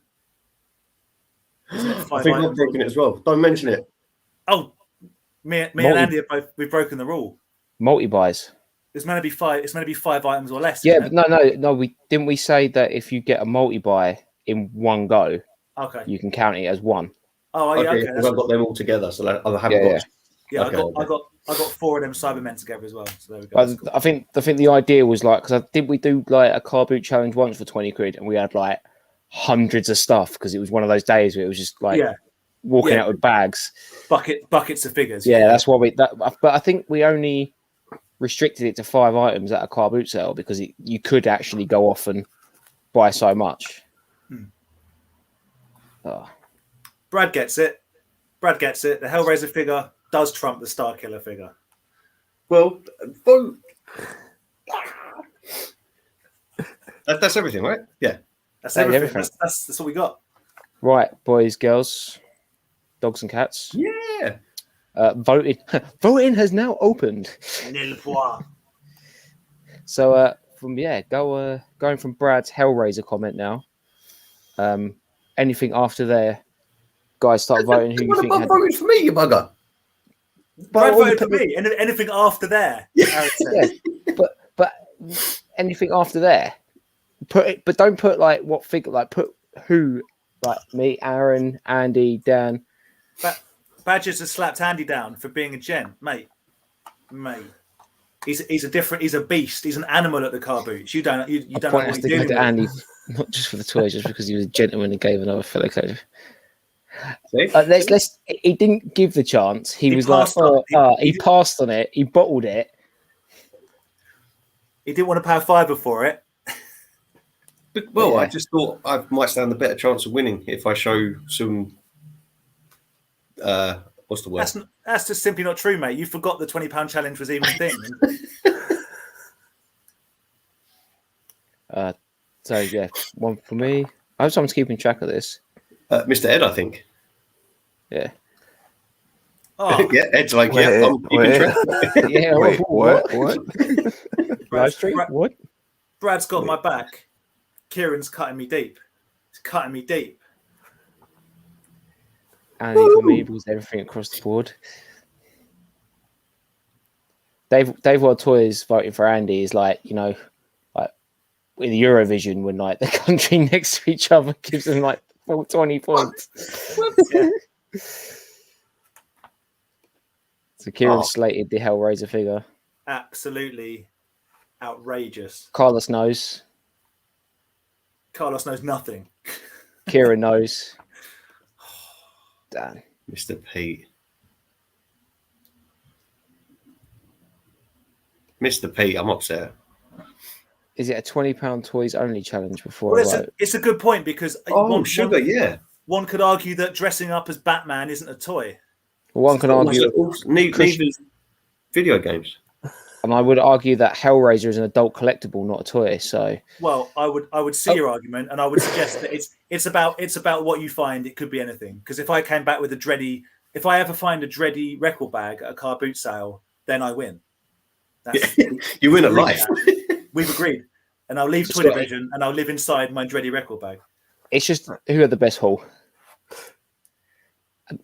I think I've broken it as well. Don't mention it. Oh, me and Andy we've broken the rule. Multi-buys. It's meant to be 5. It's meant to be 5 items or less. Yeah, but no. We say that if you get a multi-buy in one go, okay, you can count it as one. Oh yeah, okay. Because I've got them all together, so I haven't got. Yeah, okay, I got 4 of them Cybermen together as well. So there we go. I think the idea was like, because we do like a car boot challenge once for 20 quid, and we had like hundreds of stuff because it was one of those days where it was just like walking out with bags, buckets of figures. Yeah, that's why but I think we only restricted it to 5 items at a car boot sale because you could actually go off and buy so much. Oh. Brad gets it. Brad gets it. The Hellraiser figure does trump the Star Killer figure. Well, vote. That's everything, right? Yeah. That's That is everything. everything. That's what we got. Right, boys, girls, dogs and cats. Yeah. Voting voting has now opened. Nil pois. So going from Brad's Hellraiser comment now. Anything after there, guys, start voting who you think had... voted for me, you bugger. Brad voted for me. Anything after there? Yeah, but anything after there, but don't put like what figure, like put who, like me, Aaron, Andy, Dan. Badgers has slapped Andy down for being a gen, mate. He's a beast. He's an animal at the car boots. You don't know what you're dealing with. Andy, not just for the toys, just because he was a gentleman and gave another fellow code. He didn't give the chance. He was like, he passed on it. He bottled it. He didn't want to pay fiver for it. But, I just thought I might stand a better chance of winning if I show some. What's the word? That's just simply not true, mate. You forgot the £20 challenge was even a thing. So yeah, one for me. I hope someone's keeping track of this. Mr. Ed, I think. Yeah. Oh. Yeah, Ed's like, I'm keeping track. Yeah. What? Live stream? What? Brad's got my back. Kieran's cutting me deep. He's cutting me deep. Andy for me was everything across the board. Dave World Toys voting for Andy is like, you know, like in the Eurovision when like the country next to each other gives them like 20 points. Yeah. So Kieran slated the Hellraiser figure. Absolutely outrageous. Carlos knows. Carlos knows nothing. Kieran knows. Dan. Mr. Pete. Mr. Pete, I'm upset. Is it a £20 toys only challenge before I vote? It's a good point because one could argue that dressing up as Batman isn't a toy. One can argue neither video games. And I would argue that Hellraiser is an adult collectible, not a toy. So, well, I would see your argument, and I would suggest that it's about what you find. It could be anything. Because if I came back with if I ever find a Dreddy record bag at a car boot sale, then I win. You win at life. We've agreed, and I'll leave Twitter Vision, and I'll live inside my Dreddy record bag. It's just who had the best haul.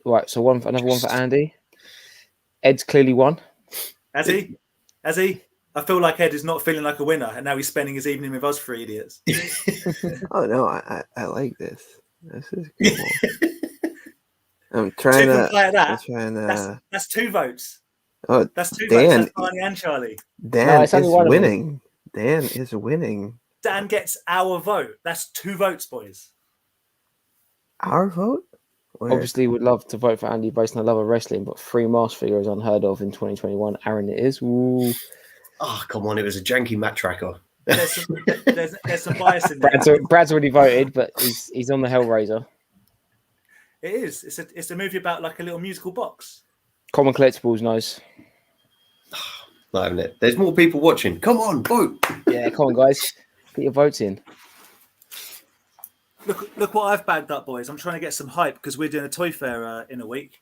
Right, so another one for Andy. Ed's clearly won. Has he? I feel like Ed is not feeling like a winner, and now he's spending his evening with us 3 idiots. Oh no, I like this. This is cool. I'm trying to. That's 2 votes. Oh, that's 2 Dan, votes. That's Barney and Charlie. Dan is winning. Dan is winning. Dan gets our vote. That's 2 votes, boys. Our vote? Where? Obviously, would love to vote for Andy based on a love of wrestling, but 3 mask figure is unheard of in 2021. Aaron, it is. Ooh. Oh, come on. It was a janky mat tracker. There's some bias in there. Brad's already voted, but he's on the Hellraiser. It is. It's a movie about like a little musical box. Common Collectibles knows. Not having it. There's more people watching. Come on, vote. Yeah, come on, guys. Get your votes in. Look what I've bagged up, boys. I'm trying to get some hype because we're doing a toy fair in a week.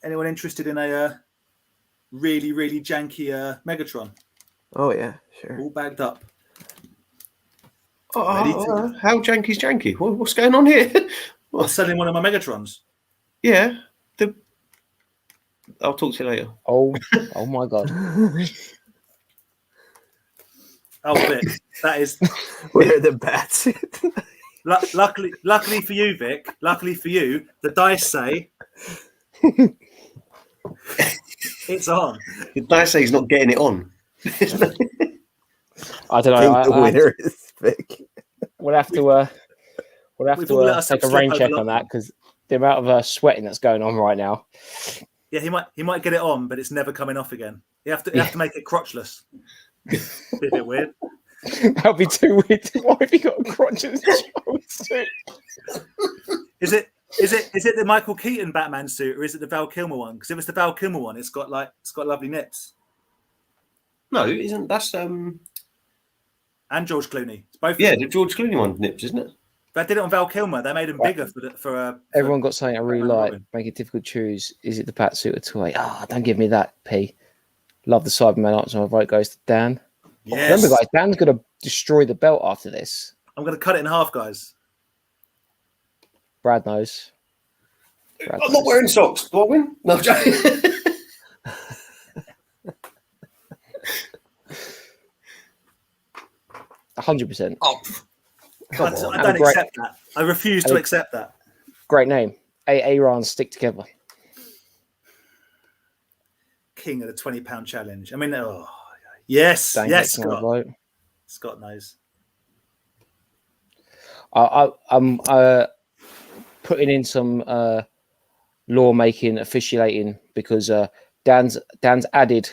Anyone interested in a really, really janky Megatron? Oh, yeah, sure. All bagged up. How janky's janky? What's going on here? I'm selling one of my Megatrons. Yeah. I'll talk to you later. Oh my God. Oh, Vic, that is where the bats. Luckily for you, Vic. Luckily for you, the dice say it's on. The dice say he's not getting it on. I don't know. The winner is Vic. We'll have to take a rain check on that because the amount of sweating that's going on right now. Yeah, he might get it on, but it's never coming off again. You have to make it crotchless. Be a bit weird. That'd be too weird. Why have you got a crotch as a child suit? Is it the Michael Keaton Batman suit, or is it the Val Kilmer one? Because if it's the Val Kilmer one, it's got lovely nips. No, isn't that's And George Clooney. It's both. Yeah, the George Clooney one nips, isn't it? They did it on Val Kilmer. They made him bigger for Everyone got something I really Batman and like. Robin. Make it difficult to choose. Is it the Bat suit or toy? Don't give me that, P. Love the Cyberman answer. My vote goes to Dan. Yes. Remember, guys, Dan's going to destroy the belt after this. I'm going to cut it in half, guys. Brad knows. I'm not wearing socks. Do I win? No, I'm joking. 100%. Oh, I don't accept that. I refuse to accept that. Great name. Aaron stick together. King of the £20 challenge. I mean, yes, Dan yes, gets my Scott. vote. Scott knows. I'm putting in some lawmaking, officiating, because Dan's added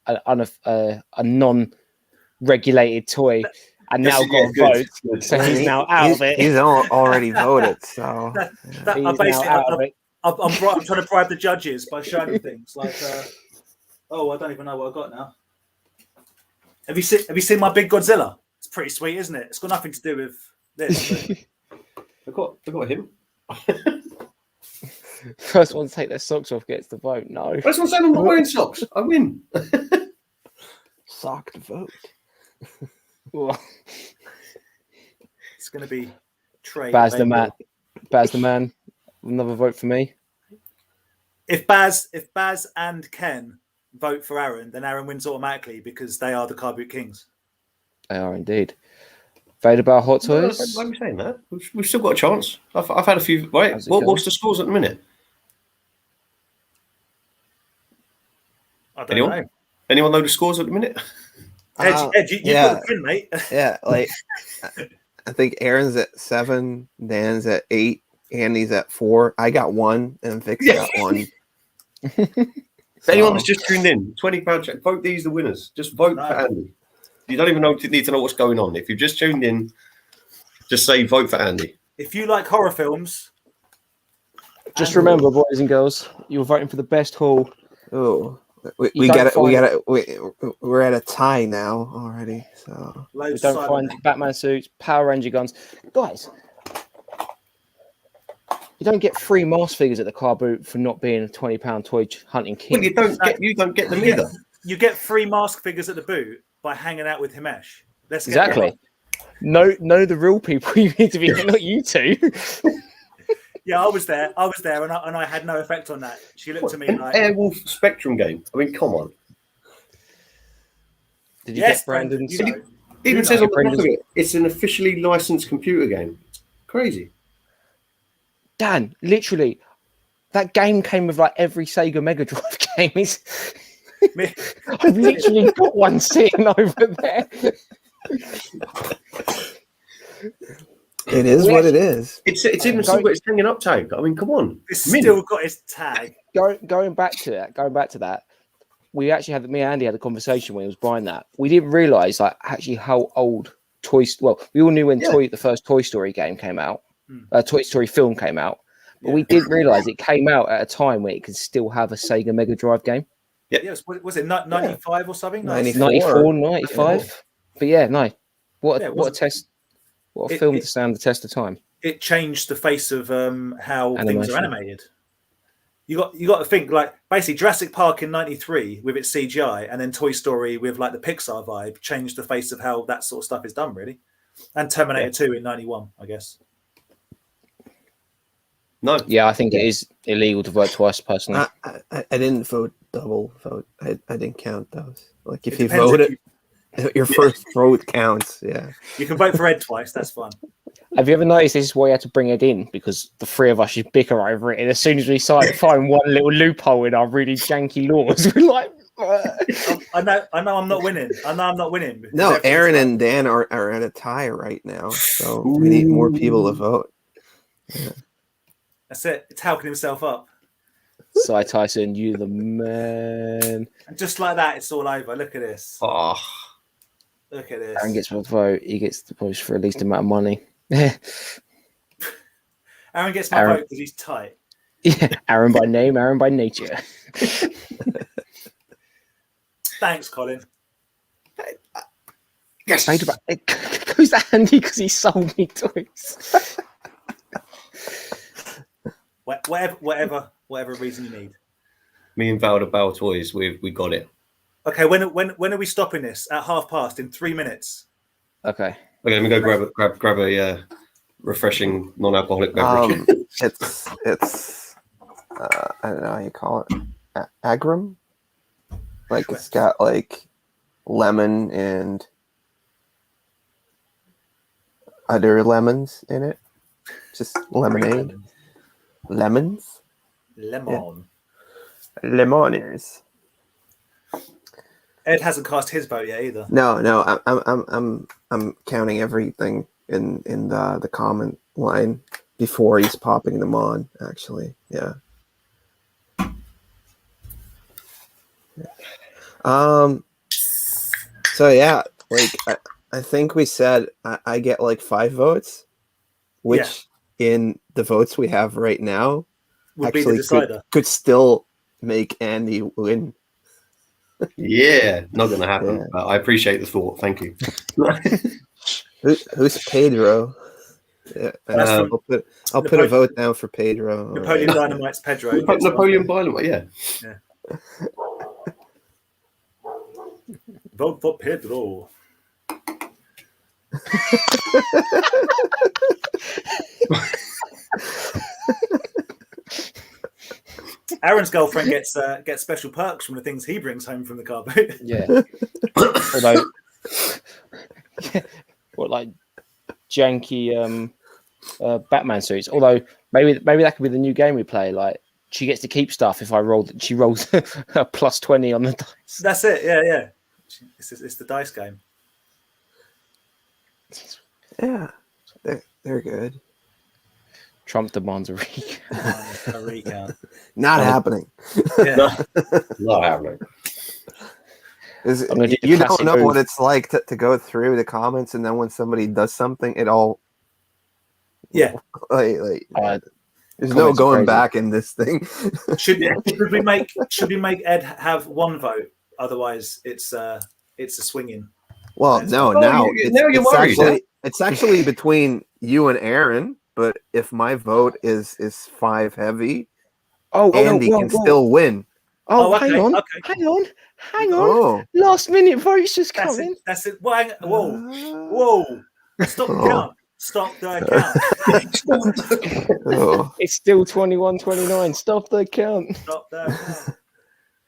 a non-regulated toy and now got a vote, so he's now out of it. He's already voted, so He's now out of it. I'm trying to bribe the judges by showing things like, I don't even know what I got now. Have you seen my big Godzilla? It's pretty sweet, isn't it? It's got nothing to do with this. I got him. First one to take their socks off gets the vote. No. That's what I'm saying. I'm not wearing socks. I win. sock to vote. It's going to be Trey. Baz the man. Another vote for me. If Baz and Ken vote for Aaron, then Aaron wins automatically because they are the car boot kings. They are indeed. Vader Bar Hot Toys. Why are we saying that? We've still got a chance. I've had a few. Right. What's the scores at the minute? I don't know. Anyone know the scores at the minute? Ed, you got the pin, mate. Yeah, like I think Aaron's at 7, Dan's at 8, Andy's at 4. I got 1, and Vic's got 1. So anyone that's just tuned in, £20 check. Vote these the winners. Just vote for Andy. You don't even need to know what's going on. If you've just tuned in, just say vote for Andy. If you like horror films, just remember, boys and girls, you're voting for the best haul. Oh, we're at a tie now already. So we don't find Batman suits, Power Ranger guns, guys. You don't get free mask figures at the car boot for not being a £20 toy hunting king. Well, you don't get them either. You get free mask figures at the boot by hanging out with Himesh. Exactly. Know the real people you need to be, not you two. Yeah, I was there, and I had no effect on that. She looked at me like Airwolf Spectrum game. I mean, come on. Did you get Brandon's? It even says on the back of it, it's an officially licensed computer game. Crazy. Dan, literally, that game came with like every Sega Mega Drive game. I've literally got one sitting over there. It is what it is. It's even still got its hanging up tag. I mean, come on. It's still got its tag. Going back to that, we actually had me and Andy had a conversation when he was buying that. We didn't realise like actually how old we all knew when the first Toy Story game came out. Toy Story film came out. But we didn't realise it came out at a time where it could still have a Sega Mega Drive game. Yeah. Yes, was it 95 or something? 94, 95. Yeah. But yeah, no. What a test. What a film to stand the test of time. It changed the face of how things are animated. You got to think like basically Jurassic Park in '93 with its CGI, and then Toy Story with like the Pixar vibe changed the face of how that sort of stuff is done, really. And Terminator 2 in '91, I guess. No. Yeah, I think it is illegal to vote twice, personally. I didn't vote double vote. I didn't count those. Like if you voted, your first vote counts. Yeah. You can vote for Ed twice. That's fine. Have you ever noticed this is why you had to bring Ed in? Because the three of us should bicker over it. And as soon as we find one little loophole in our really janky laws, we're like, I know I'm not winning. No, Aaron and Dan are at a tie right now. So we need more people to vote. Yeah. That's it. It's talking himself up. Cy Tyson, you the man. And just like that, it's all over. Look at this. Oh, Look at this. Aaron gets my vote. He gets the push for the least amount of money. Aaron gets my Aaron- vote because he's tight. Yeah, Aaron by name, Aaron by nature. Thanks, Colin. yes. It goes to Andy because he sold me toys. Whatever reason you need. Me and Val to Bell Toys, we got it. Okay, when are we stopping this? At 5:30 in 3 minutes. Okay. Okay, let me go grab a refreshing non-alcoholic beverage. It's I don't know how you call it. Agrum. Like it's got like lemon and other lemons in it. Just lemonade. Lemons. Lemon. Lemoners. Ed hasn't cast his vote yet either. No. I'm counting everything in the comment line before he's popping them on. Actually, yeah. So yeah, like I think we said I get like 5 votes, which in the votes we have right now Would be the actually decider. could still make Andy win. Yeah, not going to happen. Yeah. But I appreciate the thought. Thank you. Who's Pedro? Yeah, I'll put a vote down for Pedro. Napoleon Dynamite's Pedro. Napoleon Dynamite, yeah. Vote for Pedro. Aaron's girlfriend gets special perks from the things he brings home from the car boot. Yeah. Although, what like janky Batman suits. Although maybe that could be the new game we play. Like she gets to keep stuff if she rolls a plus 20 on the dice. That's it. Yeah. It's the dice game. Yeah, they're good. Trump demands a recount. A recount. Not happening. Yeah. Not happening. You don't classic know move. what it's like to go through the comments, and then when somebody does something, it all Yeah. like there's no comments are going crazy. back in this thing. Should we make Ed have 1 vote? Otherwise, it's a swinging. Well, no, Oh, now now you're worried, it's actually between you and Aaron. But if my vote is 5 heavy, Andy can still win. Oh, okay, hang on. okay. Hang on. Oh, Last minute votes just That's coming. it. That's it. Whoa! Stop the count. Stop the count. Oh. It's still 21-29. Stop the count. Stop the count.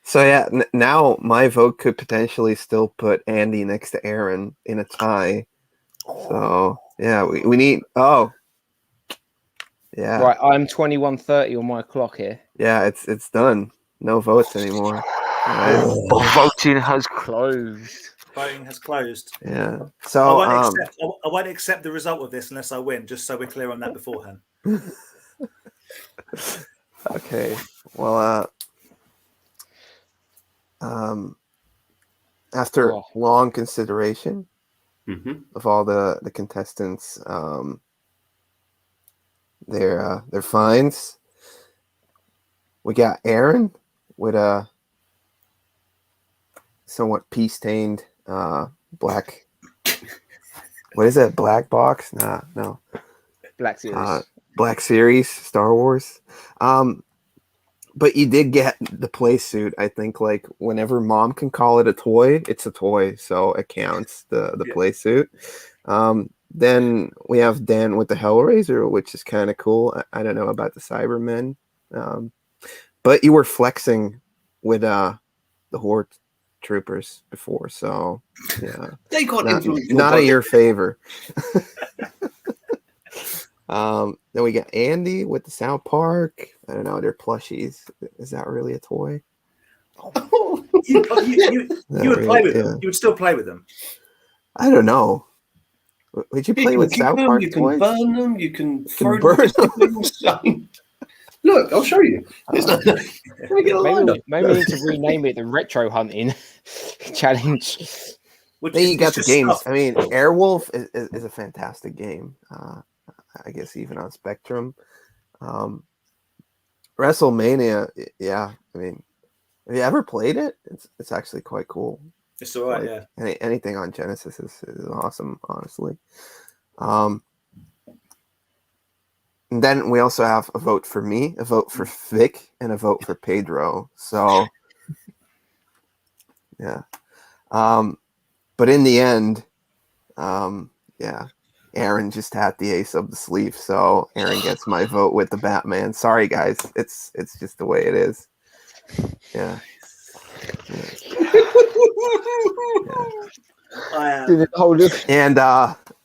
So yeah, now my vote could potentially still put Andy next to Aaron in a tie. So yeah, we need. Oh, yeah, Right, I'm 21-30 on my clock here. yeah. It's done. No votes anymore. Right. Voting has closed. Voting has closed. Yeah. I So won't accept the result of this unless I win. Just so we're clear on that beforehand. okay. Well, after long consideration of all the contestants, their fines, we got Aaron with a somewhat pea-stained black. What is it? Black box? Nah, no. Black Series. Black Series Star Wars. But you did get the play suit. I think like whenever mom can call it a toy, it's a toy, so it counts the play suit. Then we have Dan with the Hellraiser, which is kind of cool. I don't know about the Cybermen, but you were flexing with the Horde Troopers before, so yeah, They got not in your favor. Then we got Andy with the South Park. I don't know, they're plushies. Is that really a toy? You would play with them. You would still play with them. I don't know. Would you play with South Park You can toys? burn them. You can throw burn them. Look, I'll show you. Let me get a line up. Maybe we need to rename it the Retro Hunting Challenge. Then you got the games. Stuff. I mean, Airwolf is a fantastic game. I guess even on Spectrum. WrestleMania, yeah. I mean, have you ever played it? It's actually quite cool. It's all right, yeah. Anything on Genesis is awesome, honestly. And then we also have a vote for me, a vote for Vic, and a vote for Pedro. So, yeah. But in the end, yeah, Aaron just had the ace up the sleeve. So Aaron gets my vote with the Batman. Sorry, guys. It's just the way it is. Yeah. And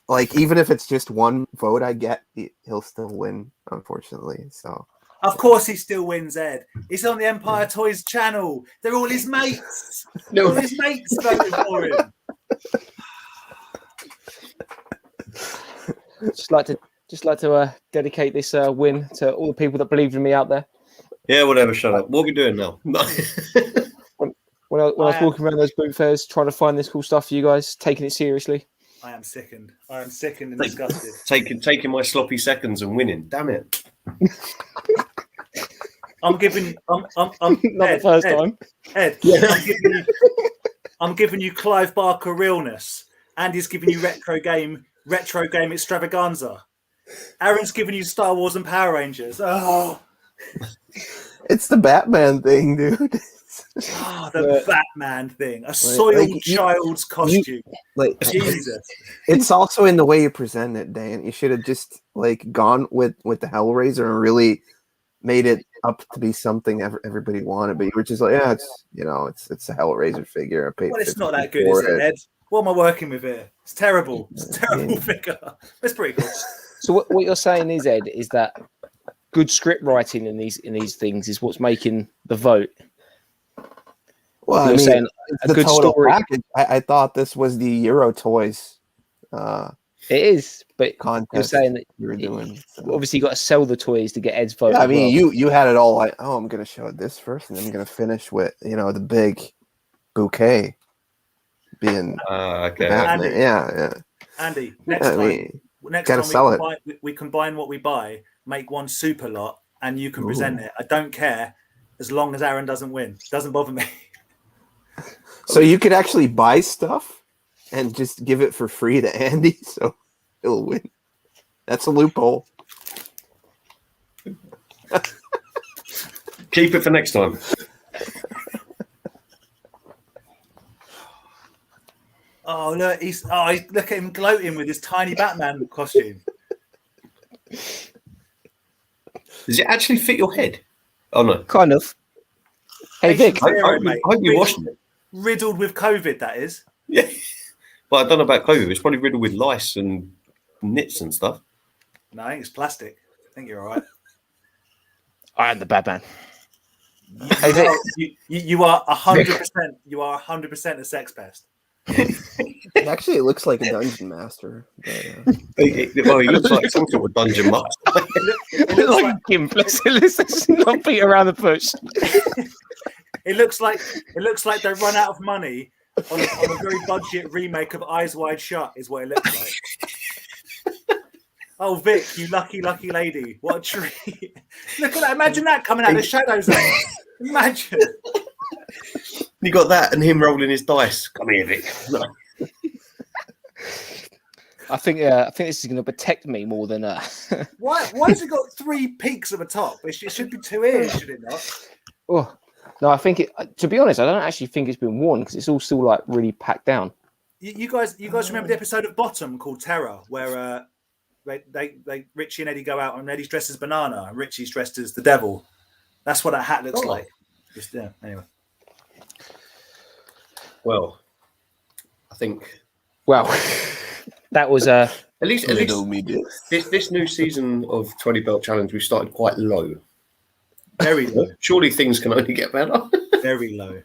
like, even if it's just one vote I get, he'll still win, unfortunately. So of course he still wins, Ed. He's on the Empire Toys channel. They're all his mates. All his mates voted for him. Just like to dedicate this win to all the people that believed in me out there. Yeah, whatever. Shut up. What are we doing now? When I was walking around those boot fairs trying to find this cool stuff for you guys, taking it seriously. I am sickened. And disgusted. Taking my sloppy seconds and winning. Damn it. I'm giving. I'm Not Ed, the first time. Ed, Yeah. I'm giving you Clive Barker realness. Andy's giving you retro game extravaganza. Aaron's giving you Star Wars and Power Rangers. Oh, it's the Batman thing, dude. The Batman thing. A soiled child's costume. Jesus. It's also in the way you present it, Dan. You should have just gone with the Hellraiser and really made it up to be something everybody wanted. But you were just like, yeah, it's a Hellraiser figure. Well, it's not that good, is it, Ed? What am I working with here? It's terrible. It's a terrible figure. It's pretty cool. So what you're saying is, Ed, is that good script writing in these things is what's making the vote. Well, you're saying a good story. Package. I thought this was the Euro Toys. It is, but contest you're saying that you were doing. So. Obviously, you got to sell the toys to get Ed's vote. Yeah, I mean, you had it all like, oh, I'm going to show this first, and then I'm going to finish with the big bouquet being okay. Andy, yeah. Andy, next time we combine what we buy, make one super lot, and you can present it. I don't care as long as Aaron doesn't win. It doesn't bother me. So you could actually buy stuff and just give it for free to Andy, so he'll win. That's a loophole. Keep it for next time. Oh look, look at him gloating with his tiny Batman costume. Does it actually fit your head? Oh no, kind of. Hey Vic, I hope you washed it. Riddled with COVID, that is. Yeah, well, I don't know about COVID. It's probably riddled with lice and nits and stuff. No, I think it's plastic. I think you're all right. I am the Batman. You are 100%. You are 100% a sex pest. Actually, it looks like a dungeon master. But, he looks like some sort of dungeon master. It looks like Gimp. Let's not beat around the bush. It looks like they run out of money on a very budget remake of Eyes Wide Shut. Is what it looks like. Oh, Vic, you lucky lady! What a treat! Look at that! Imagine that coming out of the shadows. Imagine. You got that and him rolling his dice. Come here, Vic. No. I think this is going to protect me more than. Why has it got 3 peaks at the top? It should be 2 ears, should it not? Oh no, I think it. To be honest, I don't actually think it's been worn because it's all still like really packed down. You guys remember the episode of Bottom called Terror, where they Richie and Eddie go out and Eddie's dressed as Banana and Richie's dressed as the Devil. That's what that hat looks like. Just anyway. Well, I think. Well, that was at least this new season of 20 Belt Challenge we started quite low. Very low. Surely things can only get better. Very low.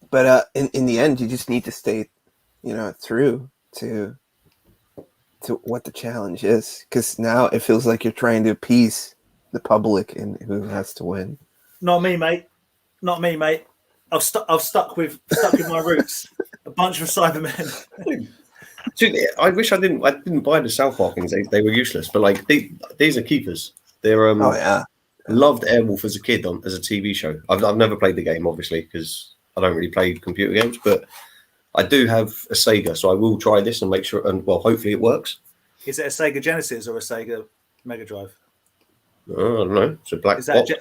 But in the end, you just need to stay, true to to what the challenge is, because now it feels like you're trying to appease the public and who has to win. Not me, mate. Not me, mate. I've stuck with my roots. A bunch of Cybermen. Dude, I wish I didn't buy the South Park things. They were useless. But like these are keepers. They're Oh yeah, loved Airwolf as a kid as a TV show. I've never played the game, obviously, because I don't really play computer games. But I do have a Sega, so I will try this and make sure. And well, hopefully it works. Is it a Sega Genesis or a Sega Mega Drive? I don't know. It's a black Is box.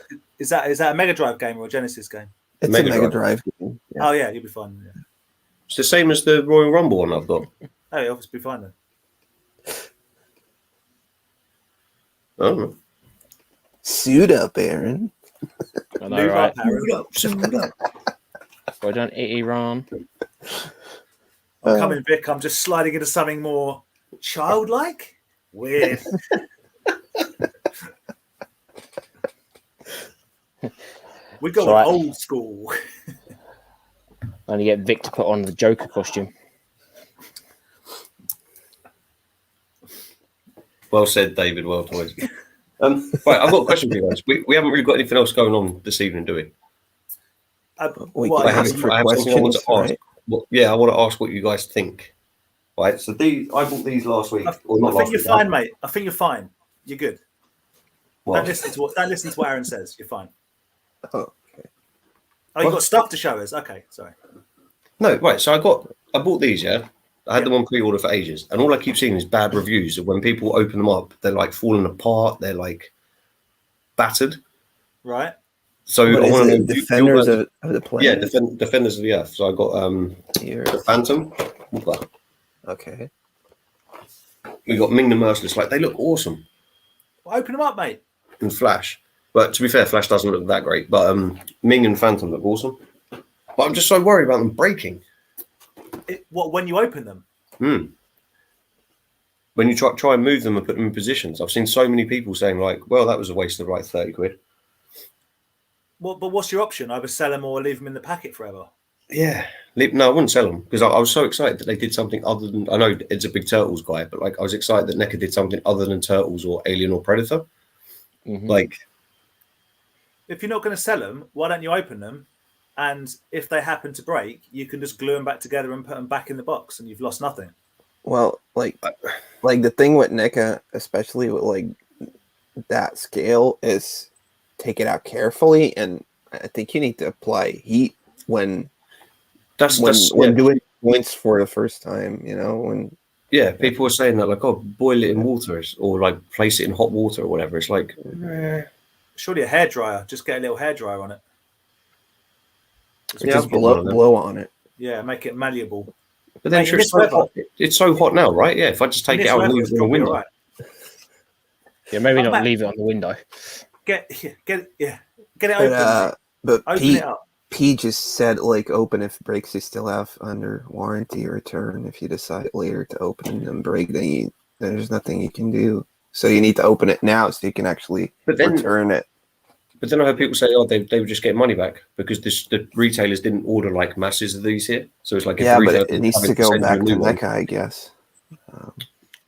that a Mega Drive game or a Genesis game? it's Mega a Mega Drive game. Yeah. Oh yeah, you'll be fine. Yeah. It's the same as the Royal Rumble one I've got. Oh, you'll obviously be fine then. I don't know. Suit up, Aaron. I know, Move right? up, Aaron. Suit up. Well done, Iran. I'm coming, Vic. I'm just sliding into something more childlike. Weird. We go It's all right. old school. Only get Vic to put on the Joker costume. Well said, David. Well toys. Right, I've got a question for you guys. We haven't really got anything else going on this evening, do we? We What, can I have ask for something I want to questions, ask. right? Well, yeah, I want to ask what you guys think. Right, so I bought these last week. I Or not think last you're week, fine, mate. I think you're fine. You're good. Well, Don't listen to what Aaron says. You're fine. Oh, Oh, you got stuff to show us. Okay, sorry. no, right. So I bought these. Yeah, I had them on pre-order for ages, and all I keep seeing is bad reviews. And when people open them up, they're like falling apart. They're like battered. Right. So What I is want to it? know Defenders of the yeah, planet. Defenders of the Earth. So I got Here. the Phantom. Whooper. Okay. We got Ming the Merciless. Like they look awesome. Well, open them up, mate. And Flash. But to be fair, Flash doesn't look that great. But Ming and Phantom look awesome. But I'm just so worried about them breaking. When you open them? When you try and move them and put them in positions, I've seen so many people saying like, "Well, that was a waste of like 30 quid." But what's your option? Either sell them or leave them in the packet forever. Yeah, no, I wouldn't sell them because I was so excited that they did something other than. I know it's a big Turtles guy, but like I was excited that NECA did something other than Turtles or Alien or Predator. Mm-hmm. Like, If you're not going to sell them, why don't you open them? And if they happen to break, you can just glue them back together and put them back in the box, and you've lost nothing. Well, like the thing with NECA, especially with like that scale, is take it out carefully, and I think you need to apply heat when doing points for the first time. You know, when people were saying that like, oh, boil it in water or like place it in hot water or whatever. It's like, Surely a hairdryer. Just get a little hairdryer on it. yeah, just blow on it. Yeah, make it malleable. but then Mate, sure, it's so hot. It's so hot now, right? Yeah, if I just take it out and leave it in the window. Right. Yeah, maybe Oh, not Matt. leave it on the window. Get it open. But Open Pete, it up. P just said like open if it breaks, you still have under warranty return. If you decide later to open and break, then there's nothing you can do. So you need to open it now so you can actually return it. But then I heard people say, oh, they would just get money back because the retailers didn't order like masses of these here. So it's like, Yeah, but it needs to go back to NECA, I guess.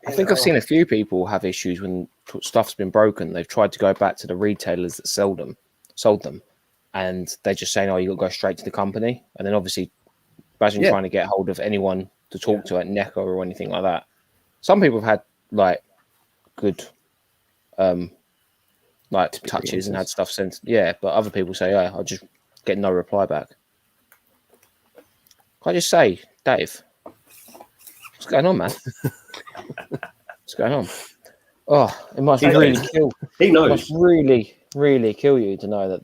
I think I've seen a few people have issues when stuff's been broken. They've tried to go back to the retailers that sold them, and they're just saying, "Oh, you got to go straight to the company." And then obviously, imagine trying to get hold of anyone to talk to at NECA or anything like that. Some people have had like good, like touches and had stuff sent. Yeah, but other people say, "Yeah, I'll just get no reply back." Can I just say, Dave, what's going on, man? What's going on? Oh, it must really kill. He knows. It must really, really kill you to know that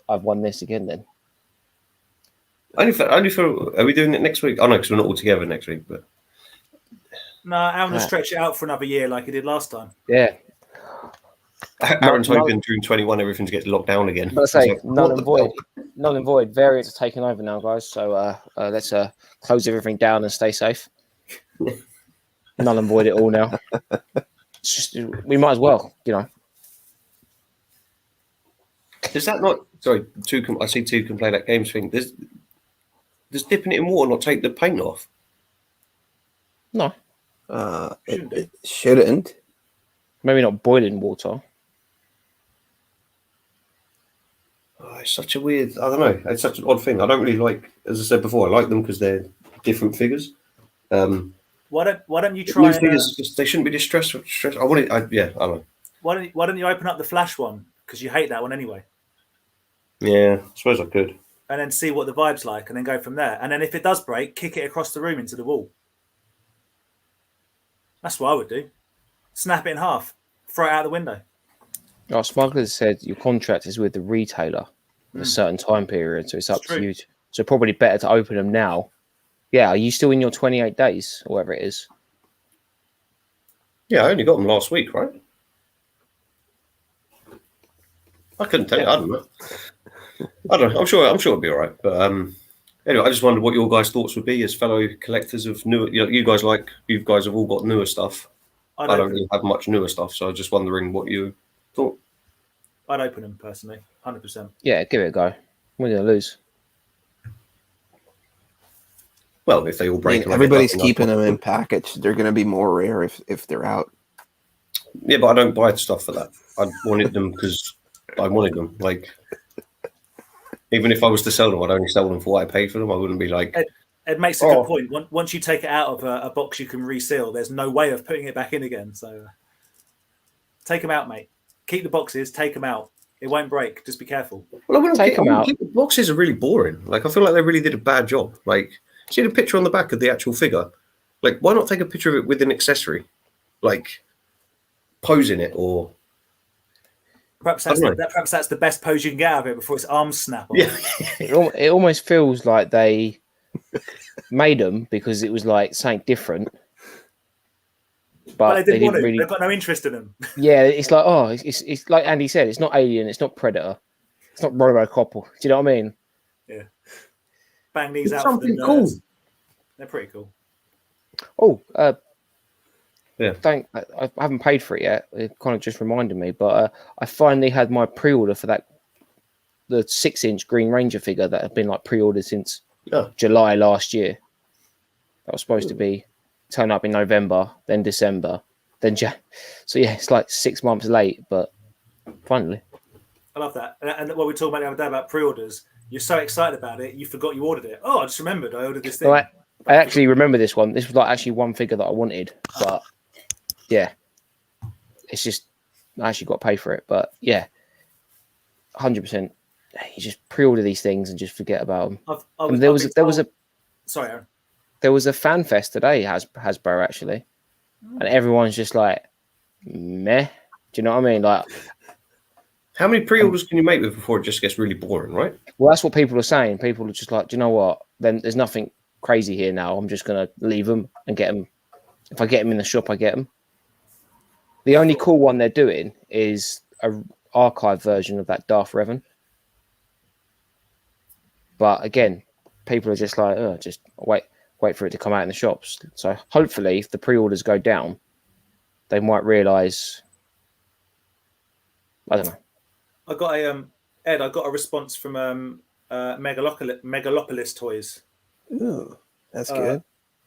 I've won this again. Then Only for. Are we doing it next week? Oh no, because we're not all together next week. But No, Aaron will stretch it out for another year like he did last time. yeah, Aaron's hoping June 21 everything gets locked down again. let's say Like, null what and the void. hell? Null and void. Variants are taking over now, guys. So let's close everything down and stay safe. Null and void it all now. It's just we might as well, you know. Does that not? Sorry, I see two can play that games thing. Does dipping it in water not take the paint off? No, It shouldn't. Maybe not boiling water. Oh, it's such a weird. I don't know. It's such an odd thing. I don't really like. As I said before, I like them because they're different figures. Why don't you New try figures? They shouldn't be distressed. I want it. I don't know. why don't you open up the Flash one, because you hate that one anyway, Yeah, I suppose I could. and then see what the vibe's like, and then go from there. And then if it does break, kick it across the room into the wall. That's what I would do. Snap it in half, throw it out the window. Our smugglers said your contract is with the retailer for a certain time period, so it's up to you. So probably better to open them now. Yeah, are you still in your 28 days or whatever it is? Yeah, I only got them last week, right? I couldn't tell you. I don't know. I'm sure it'll be all right. But anyway, I just wondered what your guys' thoughts would be as fellow collectors of newer. You guys have all got newer stuff. I don't really have much newer stuff, so I was just wondering what you thought. I'd open them personally, 100%. Yeah, give it a go. We're gonna lose. Well, if they all break, everybody's keeping them in package. They're going to be more rare if they're out. Yeah, but I don't buy stuff for that. I wanted them because I wanted them. Like, even if I was to sell them, I'd only sell them for what I paid for them. I wouldn't be like. It makes a good point. Once you take it out of a box you can reseal, there's no way of putting it back in again. So take them out, mate. Keep the boxes. Take them out. It won't break. Just be careful. Well, I wouldn't take them out. The boxes are really boring. Like, I feel like they really did a bad job. Like, see the picture on the back of the actual figure. Like, why not take a picture of it with an accessory, like posing it, or perhaps that's the best pose you can get out of it before its arms snap off. Yeah, it almost feels like they made them because it was like something different. But they didn't really. They've got no interest in them. Yeah, it's like it's like Andy said. It's not Alien. It's not Predator. It's not RoboCop. Do you know what I mean? Yeah. Bang these out. Something cool. They're pretty cool. Oh, yeah. I haven't paid for it yet. It kind of just reminded me, but I finally had my pre-order for the 6-inch Green Ranger figure that had been like pre-ordered since July last year. That was supposed to be turn up in November, then December, then so yeah, it's like 6 months late, but finally. I love that. And what we were talking about the other day about pre-orders, you're so excited about it, you forgot you ordered it. Oh, I just remembered I ordered this thing. So I actually remember this one. This was like actually one figure that I wanted, but yeah, it's just I actually got to pay for it. But yeah, 100%. You just pre-order these things and just forget about them. There was a fan fest today, Hasbro actually, and everyone's just like, meh. Do you know what I mean? Like, how many pre-orders can you make before it just gets really boring, right? Well, that's what people are saying. People are just like, do you know what? Then there's nothing crazy here now. I'm just gonna leave them and get them. If I get them in the shop, I get them. The only cool one they're doing is a archive version of that Darth Revan. But again, people are just like, oh, just wait for it to come out in the shops. So hopefully, if the pre-orders go down, they might realise. I don't know. I got a response from Megalopolis Toys. Ooh, that's good.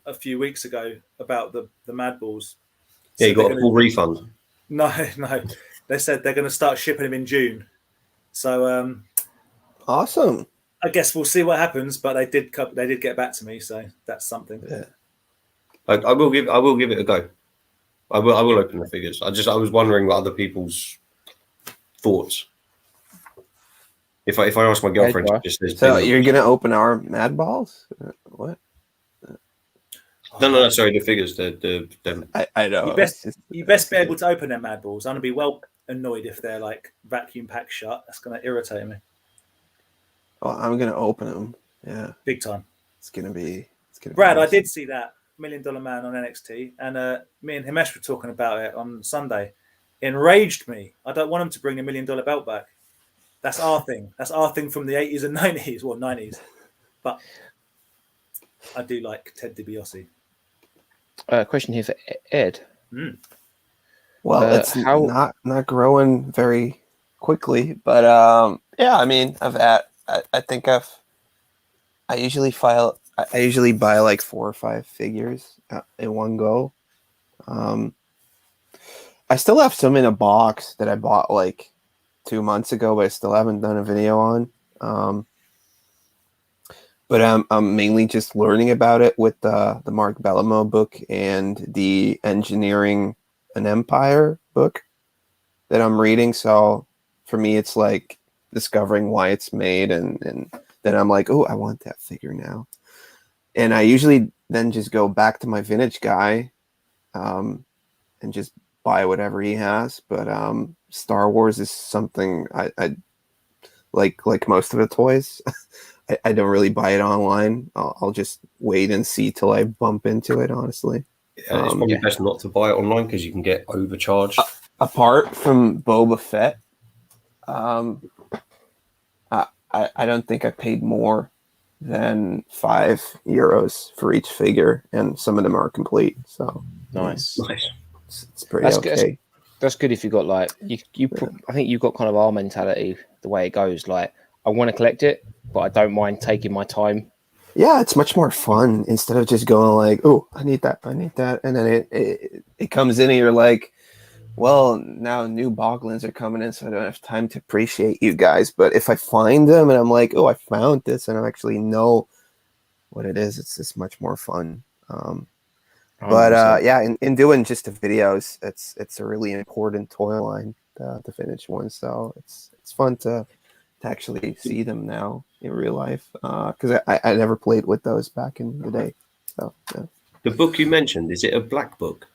A few weeks ago about the Mad Balls. Yeah, you got a full refund. No. They said they're going to start shipping them in June. So awesome. I guess we'll see what happens, but they did get back to me, so that's something. Yeah. I will give it a go. I will open the figures. I was wondering what other people's thoughts. If I ask my girlfriend, so you're gonna open our Mad Balls? What? No. Sorry, the figures. I know. You best be able to open their Mad Balls. I'm gonna be well annoyed if they're like vacuum packed shut. That's gonna irritate me. Oh, I'm gonna open them. Yeah, big time. It's gonna be. Brad, awesome. I did see that $1 Million Man on NXT, and me and Himesh were talking about it on Sunday. It enraged me. I don't want him to bring $1 million belt back. That's our thing. That's our thing from the 80s and 90s, well, 90s. But I do like Ted DiBiase. Question here for Ed. Well, it's not growing very quickly, but yeah. I mean, I usually buy like 4 or 5 figures in one go, I still have some in a box that I bought like 2 months ago, but I still haven't done a video on. But I'm mainly just learning about it with the Mark Bellamo book and the Engineering an Empire book that I'm reading. So for me, it's like discovering why it's made, and then I'm like, oh, I want that figure now. And I usually then just go back to my vintage guy and just buy whatever he has. But Star Wars is something I like most of the toys. I don't really buy it online. I'll just wait and see till I bump into it, honestly. Yeah, it's probably best not to buy it online because you can get overcharged. Apart from Boba Fett, I don't think I paid more than €5 for each figure, and some of them are complete. So nice. It's pretty okay. That's good if you got like you. I think you've got kind of our mentality, the way it goes. Like, I want to collect it, but I don't mind taking my time. Yeah, it's much more fun instead of just going like, oh, I need that, and then it comes in and you're like, well, now new Boglins are coming in, so I don't have time to appreciate you guys. But if I find them and I'm like, oh, I found this, and I actually know what it is, it's just much more fun. But yeah, in doing just the videos, it's a really important toy line, the finished one. So it's fun to actually see them now in real life, because I never played with those back in the day. So yeah. The book you mentioned, is it a black book?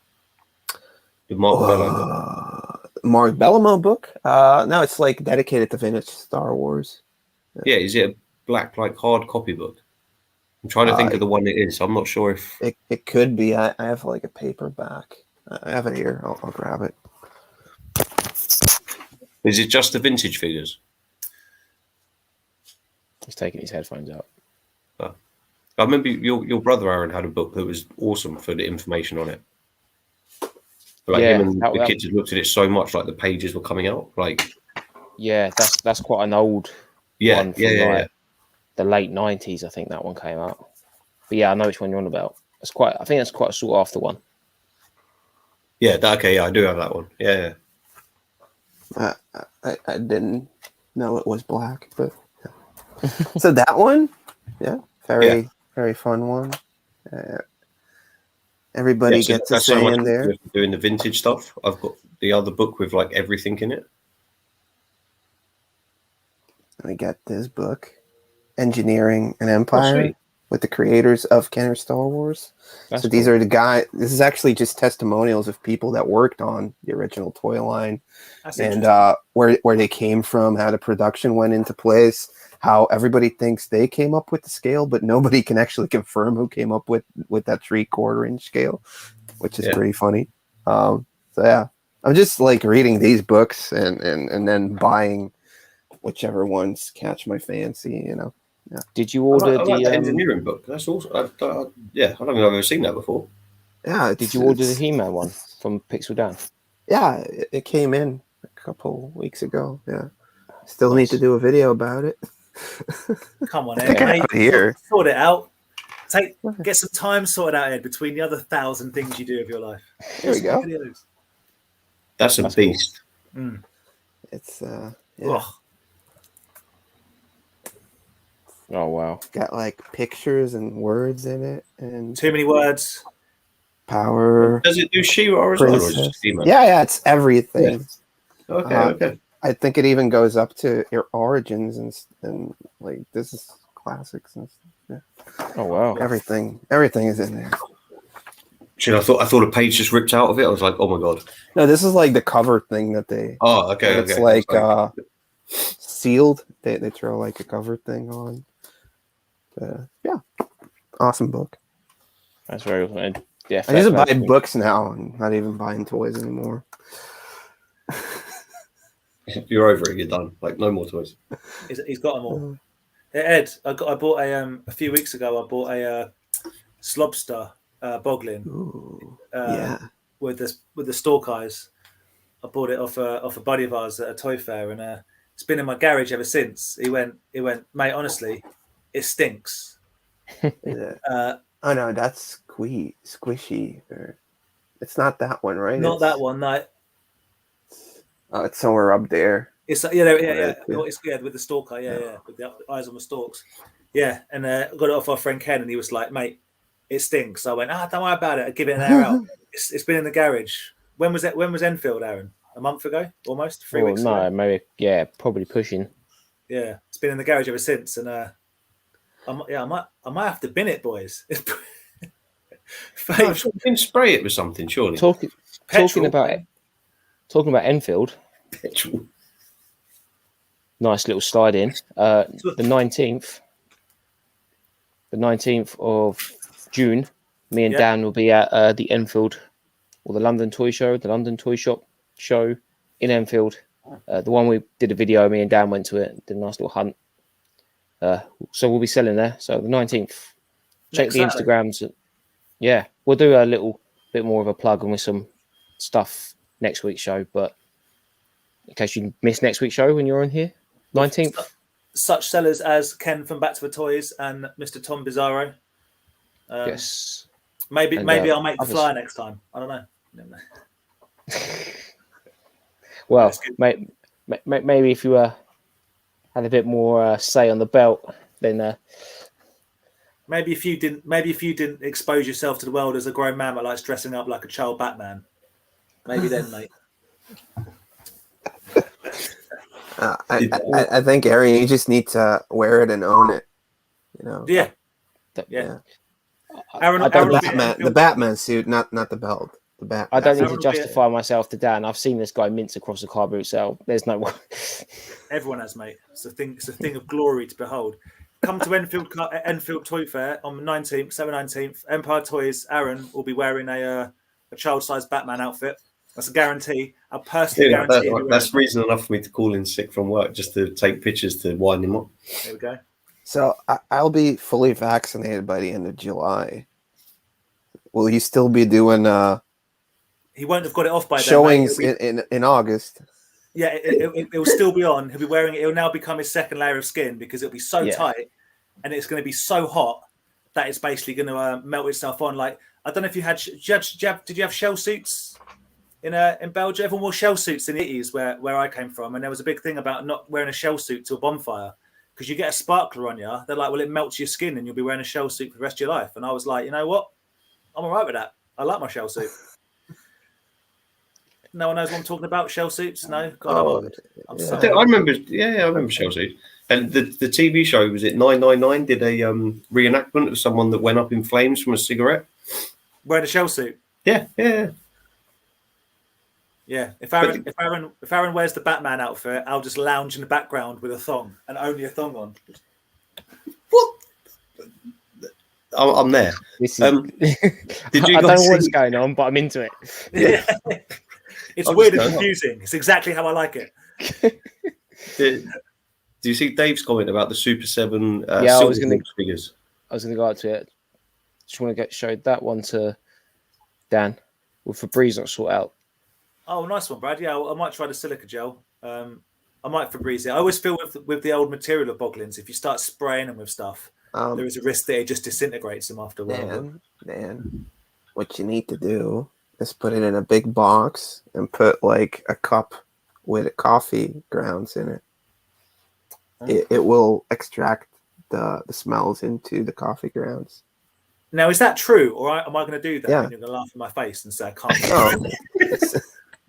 The Mark Bellamo book? Mark Bellamo book? No, it's like dedicated to vintage Star Wars. Yeah, is it a black, like, hard copy book? I'm trying to think of the one it is. I'm not sure if... It could be. I have like a paperback. I have it here. I'll grab it. Is it just the vintage figures? He's taking his headphones out. I remember your brother Aaron had a book that was awesome for the information on it. Like, yeah, him and the kids had looked at it so much, like the pages were coming out. Like, yeah, that's quite an old one from the late 90s. I think that one came out. But yeah, I know which one you're on about. I think that's quite a sought after one. Yeah, okay, yeah, I do have that one. Yeah. I didn't know it was black, but so that one, yeah, very fun one. Everybody gets a say in there. Doing the vintage stuff. I've got the other book with like everything in it. We got this book, Engineering an Empire, with the creators of Kenner Star Wars. That's so these are the guys. This is actually just testimonials of people that worked on the original toy line, and where they came from, how the production went into place, how everybody thinks they came up with the scale, but nobody can actually confirm who came up with that 3/4 inch scale, which is pretty funny. So yeah, I'm just like reading these books and then buying whichever ones catch my fancy, you know. Yeah. Did you order the engineering book? That's awesome. I don't think I've ever seen that before. Yeah. Did you order the He-Man one from Pixel Down? Yeah, it came in a couple weeks ago. Yeah. Still need to do a video about it. Come on, Ed. Here. Sort it out. Get some time sorted out, Ed, between the other 1,000 things you do of your life. Here we go. Videos. That's a beast. Cool. Mm. It's yeah. Oh wow! Got like pictures and words in it, and too many words. Power. Does it do She-Ra as well, or is it just He-Man? Yeah, it's everything. Yeah. Okay. I think it even goes up to Origins and like this is classics and stuff. Yeah. Oh wow! Everything is in there. Shit, I thought a page just ripped out of it. I was like, oh my god. No, this is like the cover thing that they. Oh, okay. It's like sealed. They throw like a cover thing on. Yeah, awesome book. That's very good. Yeah, I used to buy books now and not even buying toys anymore. You're over it. You're done. Like no more toys. He's got them all. Ed, I bought a few weeks ago. I bought a Slobster Boglin. Ooh, with the stalk eyes. I bought it off a buddy of ours at a toy fair, and it's been in my garage ever since. He went, mate. Honestly, it stinks. Oh no, that's squishy. It's not that one, right? Not that one. No, Oh, it's somewhere up there. it's yeah. It's with the stalker. Yeah, with the eyes on the stalks. Yeah, and I got it off our friend Ken, and he was like, "Mate, it stinks." I went, don't worry about it. I'll give it an hour out. It's been in the garage. When was it? When was Enfield, Aaron? A month ago, almost 3 weeks ago. No, maybe probably pushing. Yeah, it's been in the garage ever since, and I might have to bin it, boys. You can spray it with something, surely. Talking about Enfield. Petrol. Nice little slide in. The 19th of June, me and Dan will be at the Enfield, or the London Toy Show, the London Toy Shop show in Enfield. The one we did a video, me and Dan went to it, did a nice little hunt. So we'll be selling there. So the 19th. Check the Instagrams. Yeah, we'll do a little bit more of a plug and with some stuff next week's show. But in case you miss next week's show when you're on here, 19th. Such sellers as Ken from Back to the Toys and Mr. Tom Bizarro. Yes. Maybe I'll make the flyer next time. I don't know. Well, maybe if you had a bit more say on the belt, then maybe if you didn't expose yourself to the world as a grown man that likes dressing up like a child Batman, maybe then, mate. I think, Aaron, you just need to wear it and own it. You know. Yeah. Aaron, the Batman suit, not the belt. The Batman. I don't need to justify myself to Dan. I've seen this guy mince across the car boot sale. There's no one. Everyone has, mate. It's a thing of glory to behold. Come to Enfield Toy Fair on the 19th, 19th. Empire Toys. Aaron will be wearing a child-sized Batman outfit. That's a guarantee. I personally guarantee. That's reason enough for me to call in sick from work just to take pictures to wind him up. There we go. So I'll be fully vaccinated by the end of July. Will he still be doing? He won't have got it off by then. Showings in August. Yeah, it will still be on. He'll be wearing it. It'll now become his second layer of skin because it'll be so tight, and it's going to be so hot that it's basically going to melt itself on. Like, I don't know if you had. Did you have shell suits in Belgium? Everyone wore shell suits in the 80s where I came from, and there was a big thing about not wearing a shell suit to a bonfire because you get a sparkler on you. They're like, well, it melts your skin, and you'll be wearing a shell suit for the rest of your life. And I was like, you know what? I'm all right with that. I like my shell suit. No one knows what I'm talking about. Shell suits? No. God, I'm sorry. I remember. Yeah, I remember shell suits. And the TV show, was it 999? Did a reenactment of someone that went up in flames from a cigarette wearing a shell suit. Yeah. If Aaron wears the Batman outfit, I'll just lounge in the background with a thong and only a thong on. What? I'm there. Did you I don't know what's going on, but I'm into it. Yeah. It's weird and confusing. It's exactly how I like it. Do you see Dave's comment about the Super 7 I was going to go out to it. Just want to show that one to Dan with Febreze not sort out. Oh, nice one, Brad. Yeah, I might try the silica gel. I might Febreze it. I always feel with the old material of Boglins, if you start spraying them with stuff, there is a risk that it just disintegrates them after a while. Dan, what you need to do is put it in a big box and put like a cup with coffee grounds in it. It will extract the smells into the coffee grounds. Now, is that true, or am I going to do that? Yeah. And you're going to laugh in my face and say I can't. No,